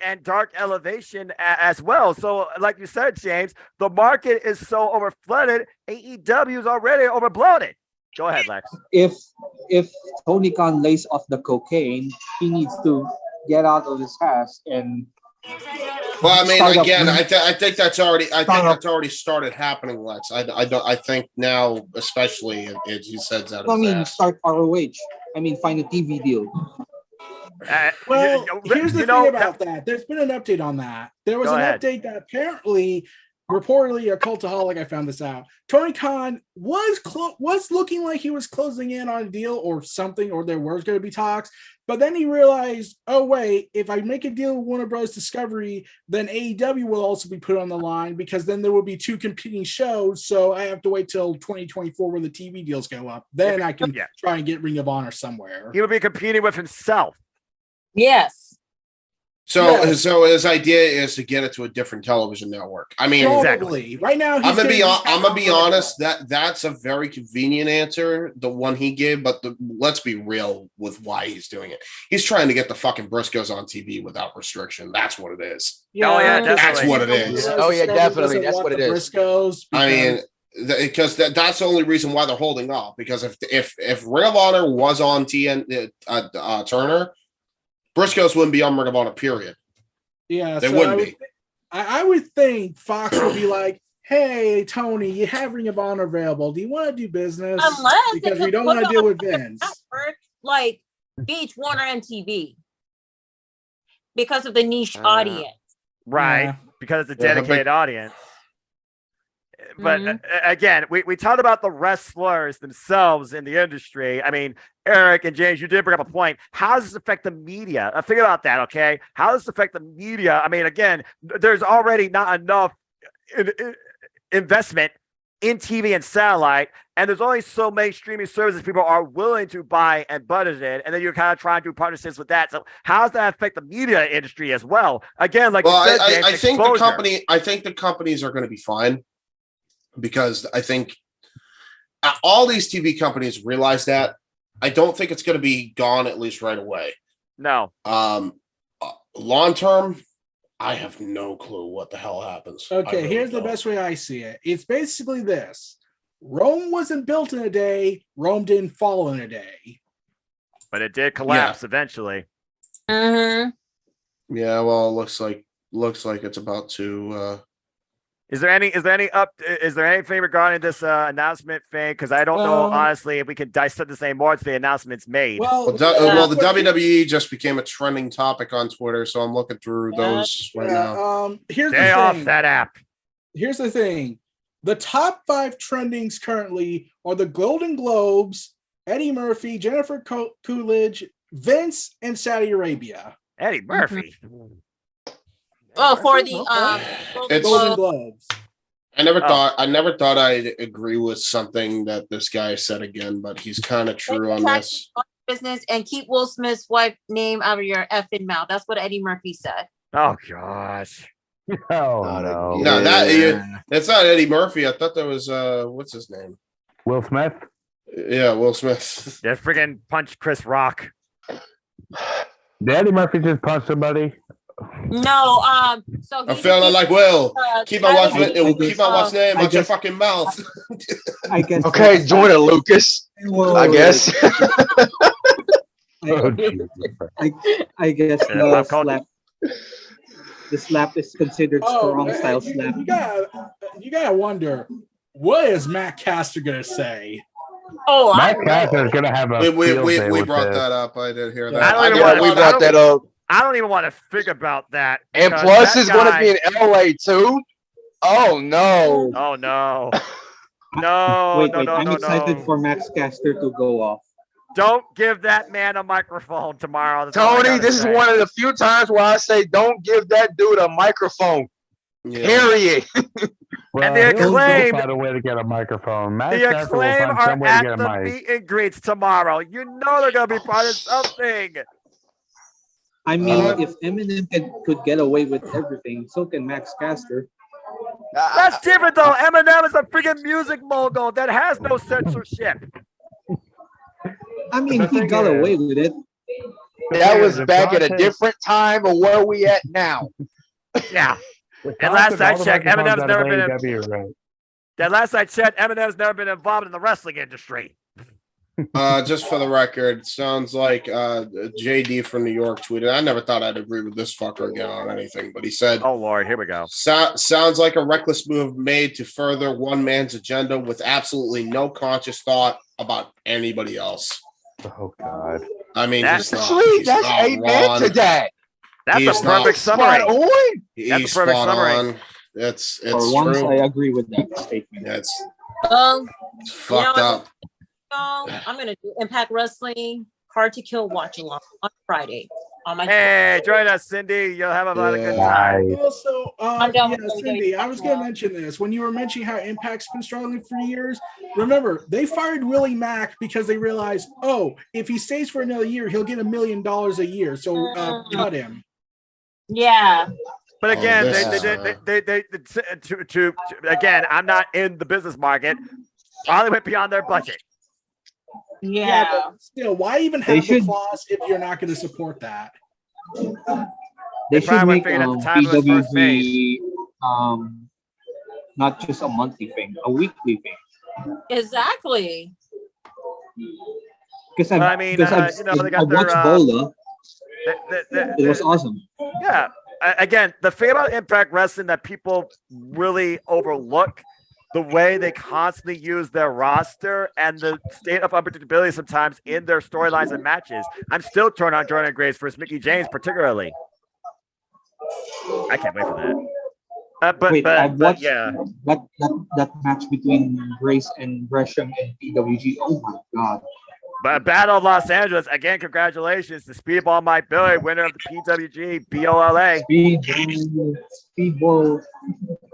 Speaker 3: Elevation as well. So, like you said, James, the market is so overflooded. AEW is already overbloated. Go ahead, Lex.
Speaker 7: If Tony Khan lays off the cocaine, he needs to get out of his house and.
Speaker 8: Well, I mean,
Speaker 7: Start up-
Speaker 8: again, I think that's already. I think
Speaker 7: Start up-
Speaker 8: that's already started happening, Lex. I don't. I think now, especially, he says out of
Speaker 7: I
Speaker 8: his
Speaker 7: mean,
Speaker 8: ass.
Speaker 7: start ROH. I mean, find a TV deal.
Speaker 4: Well, here's the
Speaker 3: you
Speaker 4: thing
Speaker 3: know,
Speaker 4: about that. There's been an update on that. There was
Speaker 3: Go
Speaker 4: an
Speaker 3: ahead.
Speaker 4: update that apparently, reportedly, a cultaholic. I found this out. Tony Khan was looking like he was closing in on a deal or something, or there was going to be talks. But then he realized, oh wait, if I make a deal with Warner Bros. Discovery, then AEW will also be put on the line because then there will be two competing shows. So I have to wait till 2024 when the TV deals go up. Then I can try and get Ring of Honor somewhere.
Speaker 3: He would be competing with himself.
Speaker 2: Yes.
Speaker 8: So his idea is to get it to a different television network. I mean,
Speaker 4: Probably. Right now,
Speaker 8: I'm gonna be honest. That's a very convenient answer, the one he gave. But let's be real with why he's doing it. He's trying to get the fucking Briscoes on TV without restriction. That's what it is.
Speaker 3: Oh, yeah,
Speaker 8: that's
Speaker 3: definitely.
Speaker 8: what it is.
Speaker 5: Oh yeah, definitely. That's what it is.
Speaker 4: Briscoes.
Speaker 8: I mean, because that's the only reason why they're holding off. Because if Ring of Honor was on Turner, Briscoes wouldn't be on Ring of Honor, period.
Speaker 4: Yeah,
Speaker 8: they
Speaker 4: so
Speaker 8: wouldn't be.
Speaker 4: I would think Fox would be like, hey, Tony, you have Ring of Honor available. Do you want to do business?
Speaker 2: Unless
Speaker 4: because we don't want to deal with Vince.
Speaker 2: Like Beach Warner MTV. Because of the niche audience.
Speaker 3: Right. Because it's a dedicated audience. But again, we talked about the wrestlers themselves in the industry. I mean, Eric and James, you did bring up a point. How does this affect the media? Think about that, okay? How does this affect the media? I mean, again, there's already not enough investment in TV and satellite, and there's only so many streaming services people are willing to buy and budget in, and then you're kind of trying to do partnerships with that. So how does that affect the media industry as well? Again, like you said, James,
Speaker 8: I think the
Speaker 3: exposure.
Speaker 8: I think the companies are going to be fine. Because I think all these TV companies realize that. I don't think it's going to be gone at least right away.
Speaker 3: No.
Speaker 8: Long term, I have no clue what the hell happens.
Speaker 4: Okay, here's the best way I see it. It's basically this. Rome wasn't built in a day. Rome didn't fall in a day.
Speaker 3: But it did collapse eventually.
Speaker 2: Mm-hmm.
Speaker 8: Yeah, well, it looks like it's about to.
Speaker 3: Is there anything regarding this announcement thing? Because I don't know honestly if we can dissect this anymore until the announcement's made.
Speaker 8: Well, the WWE just became a trending topic on Twitter, so I'm looking through those right now.
Speaker 4: Here's
Speaker 3: Stay off that app.
Speaker 4: Here's the thing: the top 5 trendings currently are the Golden Globes, Eddie Murphy, Jennifer Coolidge, Vince, and Saudi Arabia.
Speaker 3: Eddie Murphy.
Speaker 2: Oh, for the
Speaker 4: Golden Globes.
Speaker 8: I never thought I'd agree with something that this guy said again, but he's kind of true on this.
Speaker 2: Business and keep Will Smith's wife name out of your effing mouth. That's what Eddie Murphy said.
Speaker 3: Oh gosh.
Speaker 6: No.
Speaker 8: No, that's not Eddie Murphy. I thought that was what's his name?
Speaker 6: Will Smith.
Speaker 8: Yeah, Will Smith.
Speaker 3: Yeah, freaking punch Chris Rock.
Speaker 6: Did Eddie Murphy just punch somebody?
Speaker 2: No, so
Speaker 8: I'm feeling like Will. Keep my wife's name out your fucking mouth.
Speaker 7: I guess.
Speaker 5: Okay, join it, Lucas. I guess.
Speaker 7: I guess the slap is considered strong style slap.
Speaker 4: You gotta wonder, what is Matt Caster gonna say?
Speaker 2: Oh,
Speaker 6: Matt Caster is gonna have a.
Speaker 8: We brought that up. I did hear that.
Speaker 5: We brought that up.
Speaker 3: I don't even want to think about that.
Speaker 5: And plus, it's going to be in LA too. Oh no!
Speaker 3: Oh no! No!
Speaker 7: Wait,
Speaker 3: no!
Speaker 7: I'm excited for Max Caster to go off.
Speaker 3: Don't give that man a microphone tomorrow.
Speaker 5: Tony, this is one of the few times where I say, "Don't give that dude a microphone." Yeah. Period.
Speaker 6: Well,
Speaker 3: and the Acclaim
Speaker 6: find a way to get a microphone.
Speaker 3: The Acclaim are at the meet and greets tomorrow. You know they're going to be part of something.
Speaker 7: I mean, if Eminem could get away with everything, so can Max Caster.
Speaker 3: That's different, though. Eminem is a freaking music mogul that has no censorship.
Speaker 7: I mean, he got away with it.
Speaker 5: That was back at a different time of where we at now.
Speaker 3: Yeah. And last I checked, Eminem's never been. That last I checked, Eminem's never been involved in the wrestling industry.
Speaker 8: Just for the record, sounds like JD from New York tweeted. I never thought I'd agree with this fucker again on anything, but he said,
Speaker 3: Oh Lord, here we go.
Speaker 8: Sounds like a reckless move made to further one man's agenda with absolutely no conscious thought about anybody else.
Speaker 6: Oh God.
Speaker 8: I mean,
Speaker 3: That's
Speaker 5: amen to that.
Speaker 3: That's
Speaker 8: He's
Speaker 3: a perfect summary.
Speaker 5: Spot on.
Speaker 8: He's
Speaker 3: a perfect
Speaker 8: spot
Speaker 3: summary.
Speaker 8: on. It's
Speaker 7: For once,
Speaker 8: true.
Speaker 7: I agree with that statement.
Speaker 8: It's
Speaker 2: Um,
Speaker 8: fucked up.
Speaker 2: I'm gonna do Impact Wrestling Hard to Kill watch along on Friday on my.
Speaker 3: Hey, join us, Cindy. You'll have a lot of good time.
Speaker 6: Nice.
Speaker 4: Also,
Speaker 2: I'm down
Speaker 4: yeah,
Speaker 2: with WWE
Speaker 4: Cindy, I was going to mention this. When you were mentioning how Impact's been struggling for years, remember, they fired Willie Mack because they realized, oh, if he stays for another year, he'll get $1 million a year. So cut him.
Speaker 2: Yeah.
Speaker 3: But again,
Speaker 8: this
Speaker 3: they again, I'm not in the business market. Probably went beyond their budget.
Speaker 2: Yeah.
Speaker 4: But still, why even have the clause if you're not going to support that?
Speaker 7: They should
Speaker 3: probably
Speaker 7: make
Speaker 3: figured at the time it was first
Speaker 7: PWG not just a monthly thing, a weekly thing.
Speaker 2: Exactly.
Speaker 7: Because
Speaker 3: Well, I mean, you know, they got
Speaker 7: I
Speaker 3: their,
Speaker 7: watched Bola.
Speaker 3: the-
Speaker 7: It was awesome.
Speaker 3: Yeah. Again, the thing about Impact Wrestling that people really overlook the way they constantly use their roster and the state of unpredictability sometimes in their storylines and matches. I'm still torn on Jordan Grace versus Mickey James, particularly. I can't wait for that.
Speaker 7: I watched
Speaker 3: yeah.
Speaker 7: that match between Grace and Gresham and PWG. Oh my God.
Speaker 3: But Battle of Los Angeles, again, congratulations to Speedball Mike Billy, winner of the PWG BOLA.
Speaker 7: Speedball.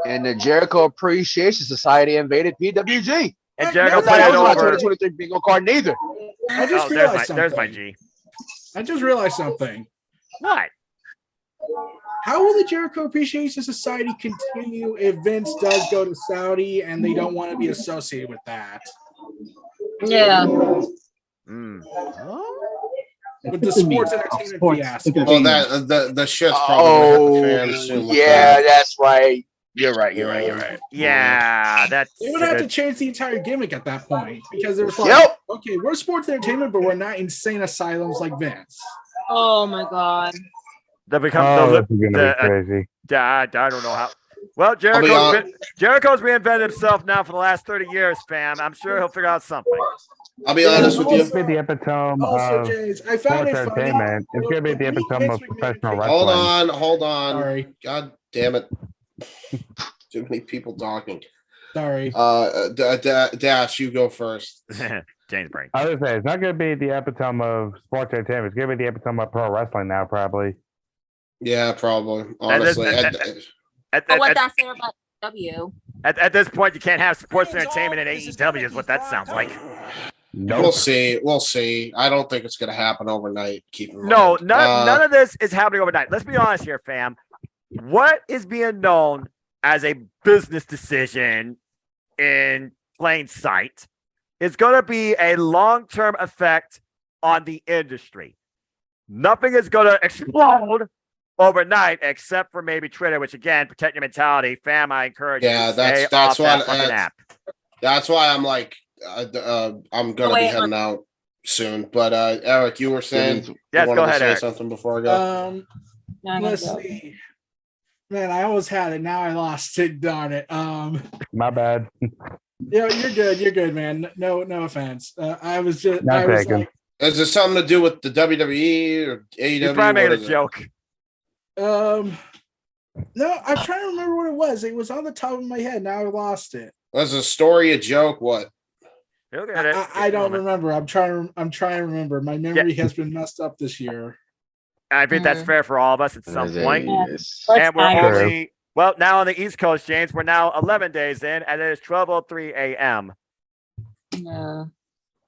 Speaker 5: And the Jericho Appreciation Society invaded PWG.
Speaker 3: And Jericho
Speaker 5: That
Speaker 3: played it
Speaker 5: was my
Speaker 3: over.
Speaker 5: 2023 bingo card neither.
Speaker 4: I just
Speaker 3: Oh,
Speaker 4: realized something.
Speaker 3: there's my G.
Speaker 4: I just realized something.
Speaker 3: What?
Speaker 4: How will the Jericho Appreciation Society continue if Vince does go to Saudi and they don't want to be associated with that?
Speaker 2: Yeah.
Speaker 4: With the sports entertainment fiasco.
Speaker 8: Well, the shit's probably gonna hit the fan soon.
Speaker 5: Yeah, that's right. You're right.
Speaker 3: Yeah, that's.
Speaker 4: They would have to change the entire gimmick at that point because it was like, okay, we're sports entertainment, but we're not insane asylums like Vince.
Speaker 2: Oh my God.
Speaker 3: They become
Speaker 6: This is gonna be crazy.
Speaker 3: I don't know how. Well, Jericho's reinvented himself now for the last 30 years, fam. I'm sure he'll figure out something.
Speaker 8: I'll be honest with you.
Speaker 6: It's gonna be the epitome of
Speaker 4: James, I found
Speaker 6: sports
Speaker 4: it funny.
Speaker 6: entertainment. It's gonna be the epitome of professional wrestling.
Speaker 8: Hold on.
Speaker 4: Sorry.
Speaker 8: God damn it. Too many people talking.
Speaker 4: Sorry.
Speaker 8: Dash, you go first.
Speaker 3: James Brain.
Speaker 6: I would say it's not gonna be the epitome of sports entertainment. It's gonna be the epitome of pro wrestling now, probably.
Speaker 8: Yeah, probably. Honestly.
Speaker 2: What that's fair about W.
Speaker 3: At this point, you can't have sports entertainment in AEW, is what that sounds like.
Speaker 8: We'll see. I don't think it's going to happen overnight. Keep in mind.
Speaker 3: No, none of this is happening overnight. Let's be honest here, fam. What is being known as a business decision in plain sight is going to be a long-term effect on the industry. Nothing is going to explode overnight, except for maybe Twitter, which again, protect your mentality, fam. I encourage you.
Speaker 8: Yeah,
Speaker 3: to stay off that fucking app.
Speaker 8: That's why I'm like, I'm gonna be heading out soon. But Eric, you were saying,
Speaker 3: yes,
Speaker 8: you
Speaker 3: go
Speaker 8: wanted
Speaker 3: ahead,
Speaker 8: to say
Speaker 3: Eric.
Speaker 8: something before I go.
Speaker 4: Let's see. Man, I almost had it. Now I lost it. Darn it.
Speaker 6: My bad.
Speaker 4: Yeah, you're good. You're good, man. No offense. I was just.
Speaker 6: Not
Speaker 4: I was
Speaker 6: taken.
Speaker 4: like,
Speaker 8: is it something to do with the WWE or AEW?
Speaker 3: He's probably making a joke.
Speaker 4: no, I'm trying to remember what it was. It was on the top of my head. Now I lost it.
Speaker 8: Was a story a joke? What?
Speaker 4: I don't remember. I'm trying to remember. My memory has been messed up this year.
Speaker 3: I think that's fair for all of us at some point.
Speaker 2: And
Speaker 3: we're only now on the East Coast, James. We're now 11 days in, and it is 12:03 a.m.
Speaker 2: Yeah.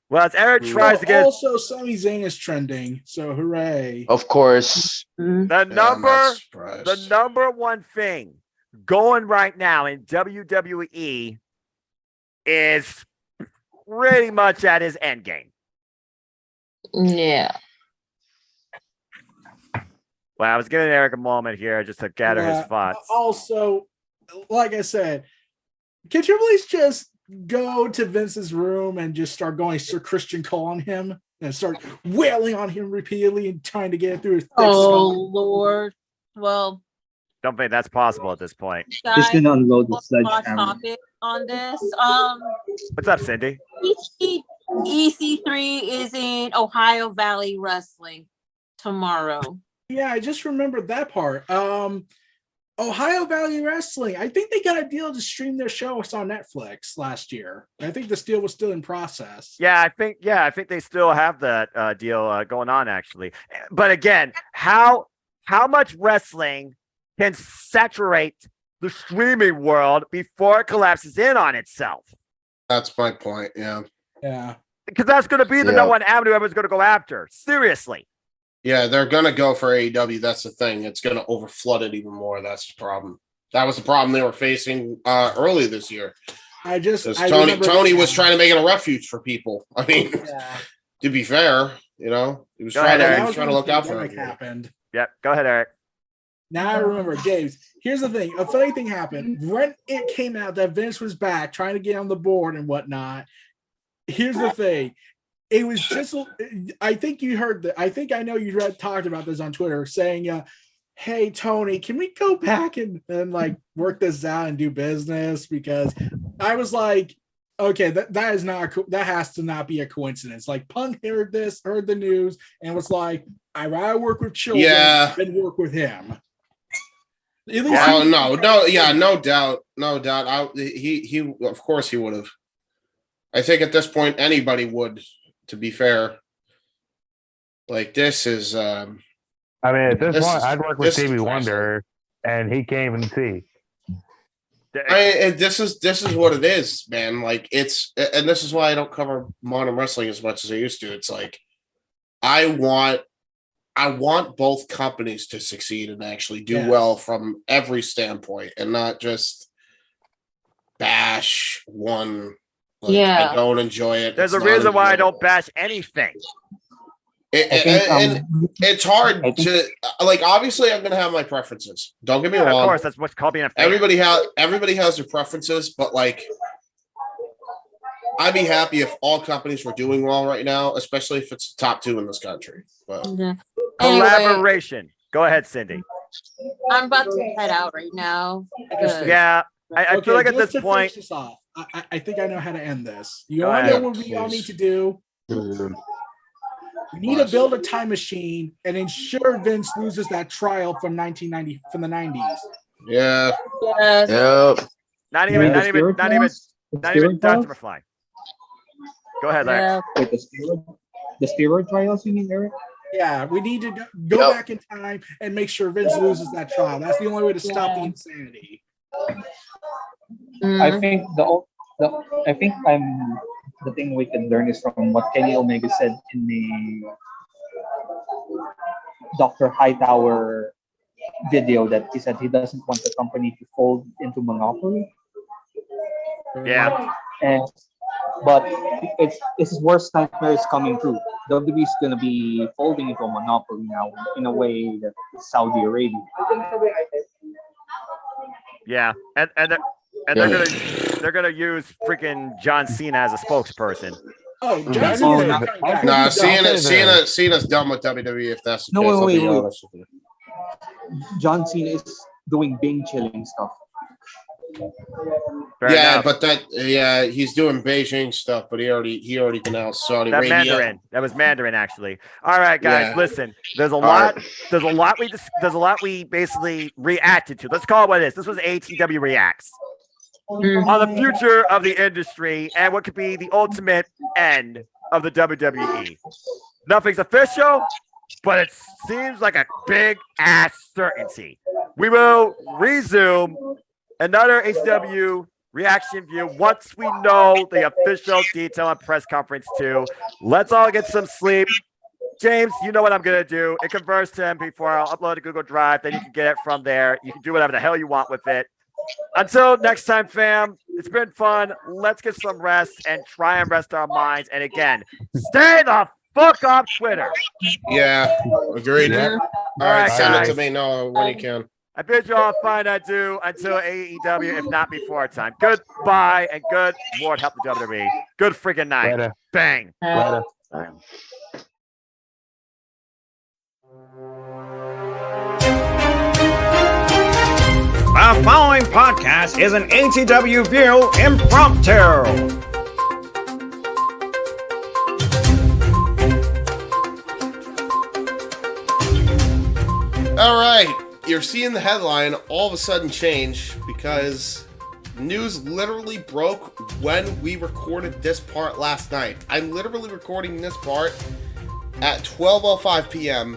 Speaker 3: Well, as Eric tries to get
Speaker 4: also Sami Zayn is trending, so hooray!
Speaker 5: Of course.
Speaker 3: the number one thing going right now in WWE is pretty much at his end game.
Speaker 2: Yeah.
Speaker 3: Well, I was giving Eric a moment here just to gather his thoughts.
Speaker 4: Also, like I said, can Triple H just go to Vince's room and just start going Sir Christian Cole on him and start wailing on him repeatedly and trying to get it through his thick
Speaker 2: Oh
Speaker 4: skull?
Speaker 2: Lord. Well,
Speaker 3: Don't think that's possible at this point.
Speaker 7: He's
Speaker 2: guys,
Speaker 7: gonna unload the
Speaker 2: hot
Speaker 7: sledgehammer.
Speaker 2: topic on this.
Speaker 3: What's up, Cindy?
Speaker 2: EC3 is in Ohio Valley Wrestling tomorrow.
Speaker 4: Yeah, I just remembered that part. Ohio Valley Wrestling. I think they got a deal to stream their shows on Netflix last year. I think this deal was still in process.
Speaker 3: Yeah, I think they still have that deal going on actually. But again, how much wrestling can saturate the streaming world before it collapses in on itself?
Speaker 8: That's my point. Yeah.
Speaker 4: Yeah.
Speaker 3: Because that's going to be the number one avenue everyone's going to go after. Seriously.
Speaker 8: Yeah, they're gonna go for AEW. That's the thing. It's gonna overflood it even more. That's the problem. That was the problem they were facing early this year. Tony was trying to make it a refuge for people. I mean, to be fair, he was trying to look out for it.
Speaker 4: Happened.
Speaker 3: Yep. Go ahead, Eric.
Speaker 4: Now I remember, James. Here's the thing. A funny thing happened when it came out that Vince was back trying to get on the board and whatnot. Here's the thing. It was just, I think you heard that. I think I know you talked about this on Twitter saying, hey, Tony, can we go back and like work this out and do business? Because I was like, okay, that is not, that has to not be a coincidence. Like Punk heard the news and was like, I'd rather work with children than work with him.
Speaker 8: No doubt. He of course he would have. I think at this point anybody would. To be fair, like this is.
Speaker 6: I mean, at this point, I'd work with Stevie Wonder, and he came and see.
Speaker 8: This is what it is, man. Like it's, and this is why I don't cover modern wrestling as much as I used to. It's like I want both companies to succeed and actually do well from every standpoint, and not just bash one. I don't enjoy it.
Speaker 3: There's a reason why I don't bash anything.
Speaker 8: It's hard to like. Obviously, I'm gonna have my preferences. Don't get me wrong. Of
Speaker 3: course, that's what's called being a fan.
Speaker 8: Everybody has their preferences, but like, I'd be happy if all companies were doing well right now, especially if it's the top two in this country. But
Speaker 3: collaboration. Anyway, go ahead, Cindy.
Speaker 2: I'm about to head out right now.
Speaker 3: Yeah, I feel like at this point.
Speaker 4: I think I know how to end this. You want to know what we all need to do? We need to build a time machine and ensure Vince loses that trial from the 90s.
Speaker 8: Yeah.
Speaker 2: Yes.
Speaker 5: Yep.
Speaker 3: Not even Dr. McFly. Go ahead, Larry.
Speaker 7: Wait, the steroid trials, you mean, Eric?
Speaker 4: Yeah, we need to go back in time and make sure Vince loses that trial. That's the only way to stop the insanity.
Speaker 7: I think the thing we can learn is from what Kenny Omega said in the Dr. Hightower video, that he said he doesn't want the company to fold into monopoly.
Speaker 3: Yeah.
Speaker 7: But it's worst nightmare is coming true. WWE is gonna be folding into a monopoly now in a way that Saudi Arabia.
Speaker 3: Yeah, and they're gonna use freaking John Cena as a spokesperson.
Speaker 4: Oh, John Cena.
Speaker 8: Cena's done with WWE. If that's the
Speaker 7: case, wait. John Cena is doing Bing chilling stuff.
Speaker 3: Fair enough.
Speaker 8: He's doing Beijing stuff, but he already announced Saudi Arabia.
Speaker 3: Mandarin. That was Mandarin, actually. All right, guys, listen. There's a lot we basically reacted to. Let's call it what it is. This was ATW Reacts on the future of the industry and what could be the ultimate end of the WWE. Nothing's official, but it seems like a big ass certainty. We will resume another ATW reaction view once we know the official detail and press conference too. Let's all get some sleep. James, you know what I'm going to do. It converts to MP4. I'll upload to Google Drive. Then you can get it from there. You can do whatever the hell you want with it. Until next time, fam, it's been fun. Let's get some rest and try and rest our minds. And again, stay the fuck off Twitter.
Speaker 8: Yeah, agreed.
Speaker 3: Yeah.
Speaker 8: All right, send it to me when you can.
Speaker 3: I bid you all fine adieu until AEW, if not before time. Goodbye and good Lord help the WWE. Good freaking night.
Speaker 6: Later.
Speaker 3: Bang.
Speaker 6: Later.
Speaker 1: The following podcast is an ATW View Impromptu.
Speaker 8: All right, you're seeing the headline all of a sudden change because news literally broke when we recorded this part last night. I'm literally recording this part at 12:05 p.m.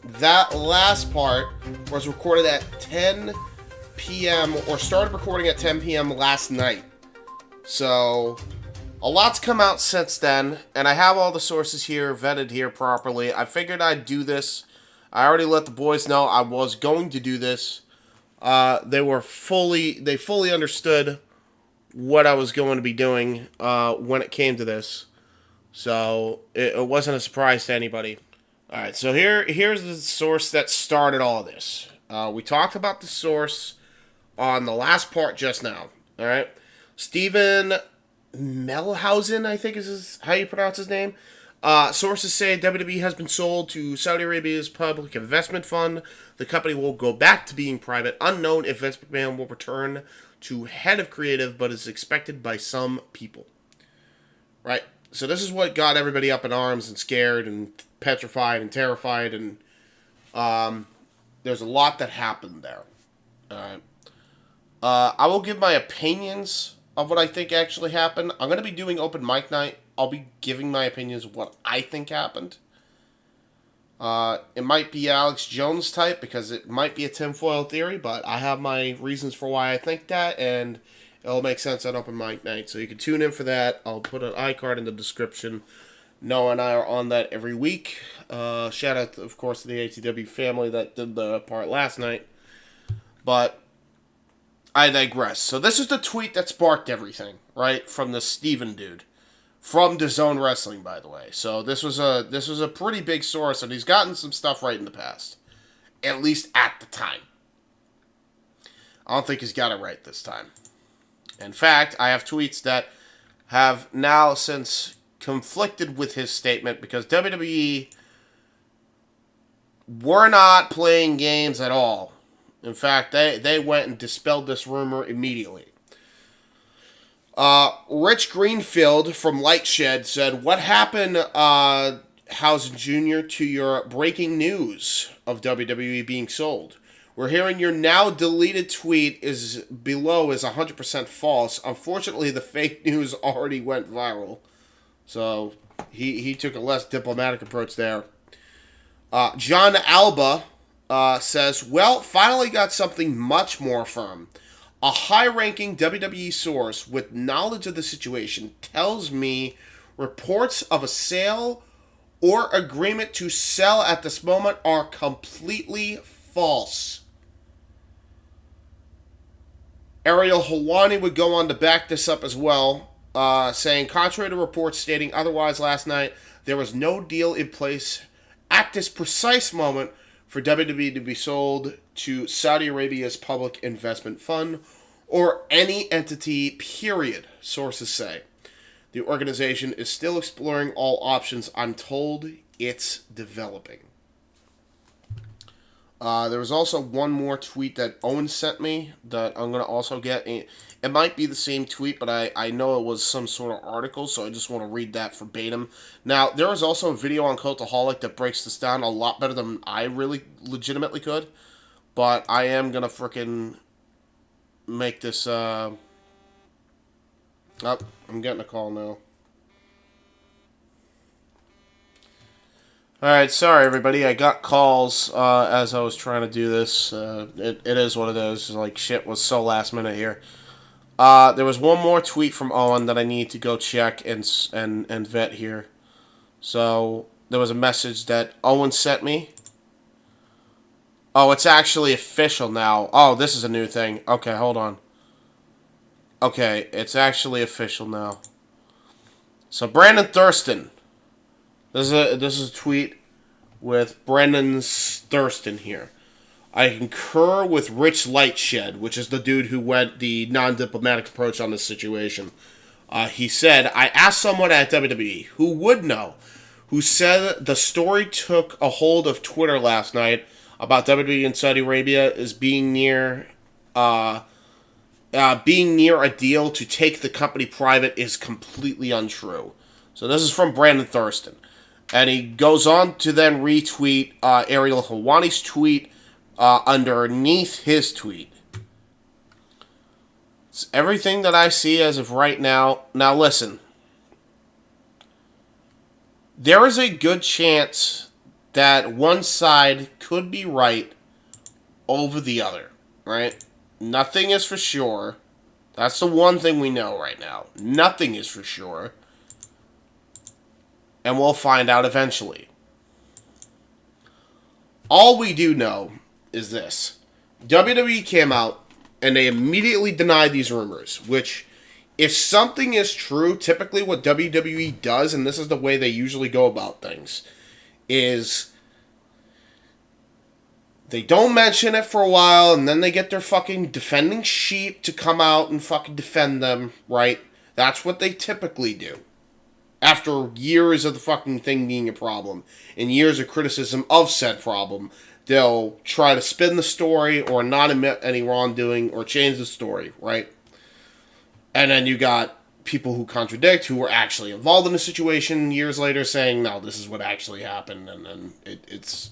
Speaker 8: That last part was recorded at 10 p.m. or started recording at 10 p.m. last night. So a lot's come out since then, and I have all the sources here vetted here properly. I figured I'd do this. I already let the boys know I was going to do this. They fully understood what I was going to be doing when it came to this. So it wasn't a surprise to anybody. All right, so here's the source that started all this. We talked about the source on the last part just now. All right, Stephen Melhausen, I think is how you pronounce his name. Sources say WWE has been sold to Saudi Arabia's public investment fund. The company will go back to being private. Unknown if Vince McMahon will return to head of creative, but is expected by some people. Right? So this is what got everybody up in arms and scared and petrified and terrified, and there's a lot that happened there. Alright. I will give my opinions of what I think actually happened. I'm going to be doing open mic night. I'll be giving my opinions of what I think happened. It might be Alex Jones type because it might be a tinfoil theory, but I have my reasons for why I think that, and it'll make sense on open mic night. So you can tune in for that. I'll put an iCard in the description. Noah and I are on that every week. Shout out, of course, to the ATW family that did the part last night. But I digress. So this is the tweet that sparked everything, right? From the Steven dude. From DAZN Wrestling, by the way. So this was a pretty big source, and he's gotten some stuff right in the past. At least at the time. I don't think he's got it right this time. In fact, I have tweets that have now since conflicted with his statement because WWE were not playing games at all. In fact, they went and dispelled this rumor immediately. Rich Greenfield from Lightshed said, "What happened, Housen Jr., to your breaking news of WWE being sold? We're hearing your now deleted tweet is 100% false. Unfortunately, the fake news already went viral." So he took a less diplomatic approach there. John Alba says, "Well, finally got something much more firm. A high-ranking WWE source with knowledge of the situation tells me reports of a sale or agreement to sell at this moment are completely false." Ariel Helwani would go on to back this up as well, saying, "Contrary to reports stating otherwise last night, there was no deal in place at this precise moment for WWE to be sold to Saudi Arabia's public investment fund or any entity, period," sources say. "The organization is still exploring all options. I'm told it's developing." There was also one more tweet that Owen sent me that I'm going to also get. It might be the same tweet, but I know it was some sort of article, so I just want to read that verbatim. Now, there is also a video on Cultaholic that breaks this down a lot better than I really legitimately could, but I am going to frickin' make this, Oh, I'm getting a call now. Alright, sorry everybody, I got calls as I was trying to do this. It is what it is. Like, shit was so last minute here. There was one more tweet from Owen that I need to go check and vet here. So, there was a message that Owen sent me. Oh, it's actually official now. Oh, this is a new thing. Okay, hold on. Okay, it's actually official now. So, Brandon Thurston. This is a tweet with Brandon Thurston here. I concur with Rich Lightshed, which is the dude who went the non-diplomatic approach on this situation. He said, I asked someone at WWE who would know, who said the story took a hold of Twitter last night about WWE in Saudi Arabia is being near a deal to take the company private is completely untrue. So this is from Brandon Thurston. And he goes on to then retweet Ariel Helwani's tweet underneath his tweet. It's everything that I see as of right now. Now listen. There is a good chance that one side could be right over the other, right? Nothing is for sure. That's the one thing we know right now. Nothing is for sure. And we'll find out eventually. All we do know is this. WWE came out and they immediately denied these rumors, which, if something is true, typically what WWE does, and this is the way they usually go about things, is they don't mention it for a while, and then they get their fucking defending sheet to come out and fucking defend them, right? That's what they typically do. After years of the fucking thing being a problem, and years of criticism of said problem, they'll try to spin the story or not admit any wrongdoing or change the story, right? And then you got people who contradict, who were actually involved in the situation years later saying, no, this is what actually happened, and then it's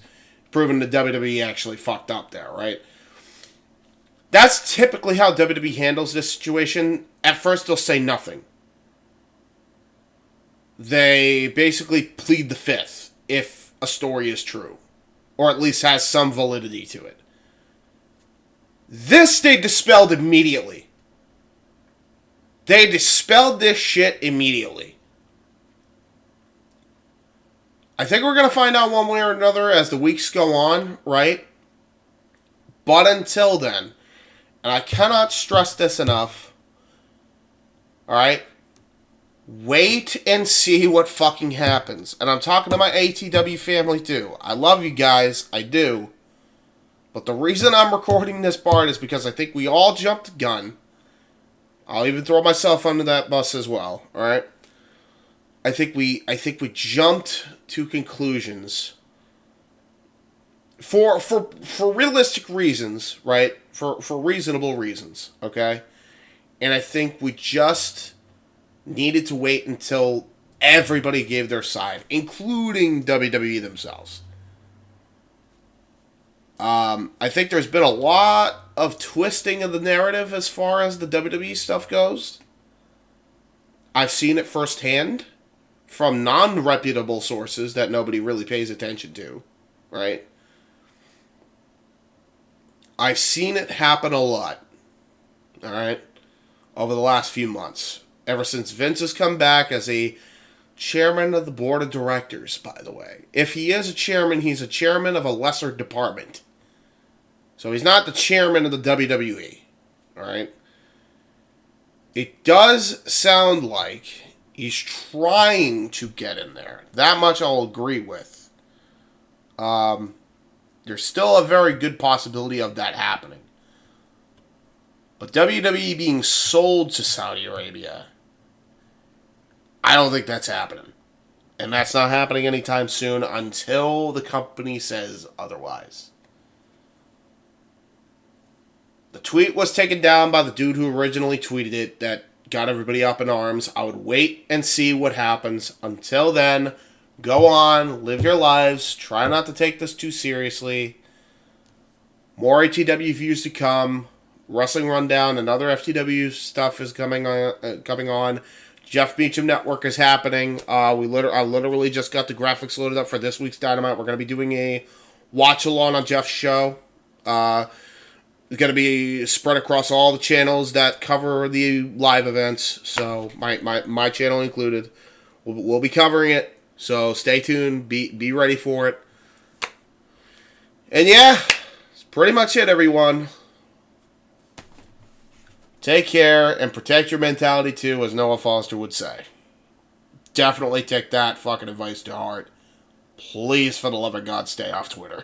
Speaker 8: proven that WWE actually fucked up there, right? That's typically how WWE handles this situation. At first, they'll say nothing. They basically plead the fifth if a story is true, or at least has some validity to it. This they dispelled immediately. They dispelled this shit immediately. I think we're going to find out one way or another as the weeks go on, right? But until then, and I cannot stress this enough, alright? Wait and see what fucking happens. And I'm talking to my ATW family too. I love you guys. I do. But the reason I'm recording this part is because I think we all jumped the gun. I'll even throw myself under that bus as well. Alright? I think we jumped to conclusions. For realistic reasons, right? For reasonable reasons. Okay? And I think we just needed to wait until everybody gave their side, including WWE themselves. I think there's been a lot of twisting of the narrative as far as the WWE stuff goes. I've seen it firsthand from non-reputable sources that nobody really pays attention to, right? I've seen it happen a lot, all right, over the last few months. Ever since Vince has come back as a chairman of the board of directors, by the way. If he is a chairman, he's a chairman of a lesser department. So he's not the chairman of the WWE. Alright? It does sound like he's trying to get in there. That much I'll agree with. There's still a very good possibility of that happening. But WWE being sold to Saudi Arabia, I don't think that's happening. And that's not happening anytime soon until the company says otherwise. The tweet was taken down by the dude who originally tweeted it that got everybody up in arms. I would wait and see what happens. Until then, go on, live your lives, try not to take this too seriously. More ATW views to come. Wrestling Rundown and other FTW stuff is coming on. Jeff Beecham Network is happening. I literally just got the graphics loaded up for this week's Dynamite. We're going to be doing a watch-along on Jeff's show. It's going to be spread across all the channels that cover the live events. So my channel included. We'll be covering it. So stay tuned. Be ready for it. And yeah, that's pretty much it, everyone. Take care and protect your mentality too, as Noah Foster would say. Definitely take that fucking advice to heart. Please, for the love of God, stay off Twitter.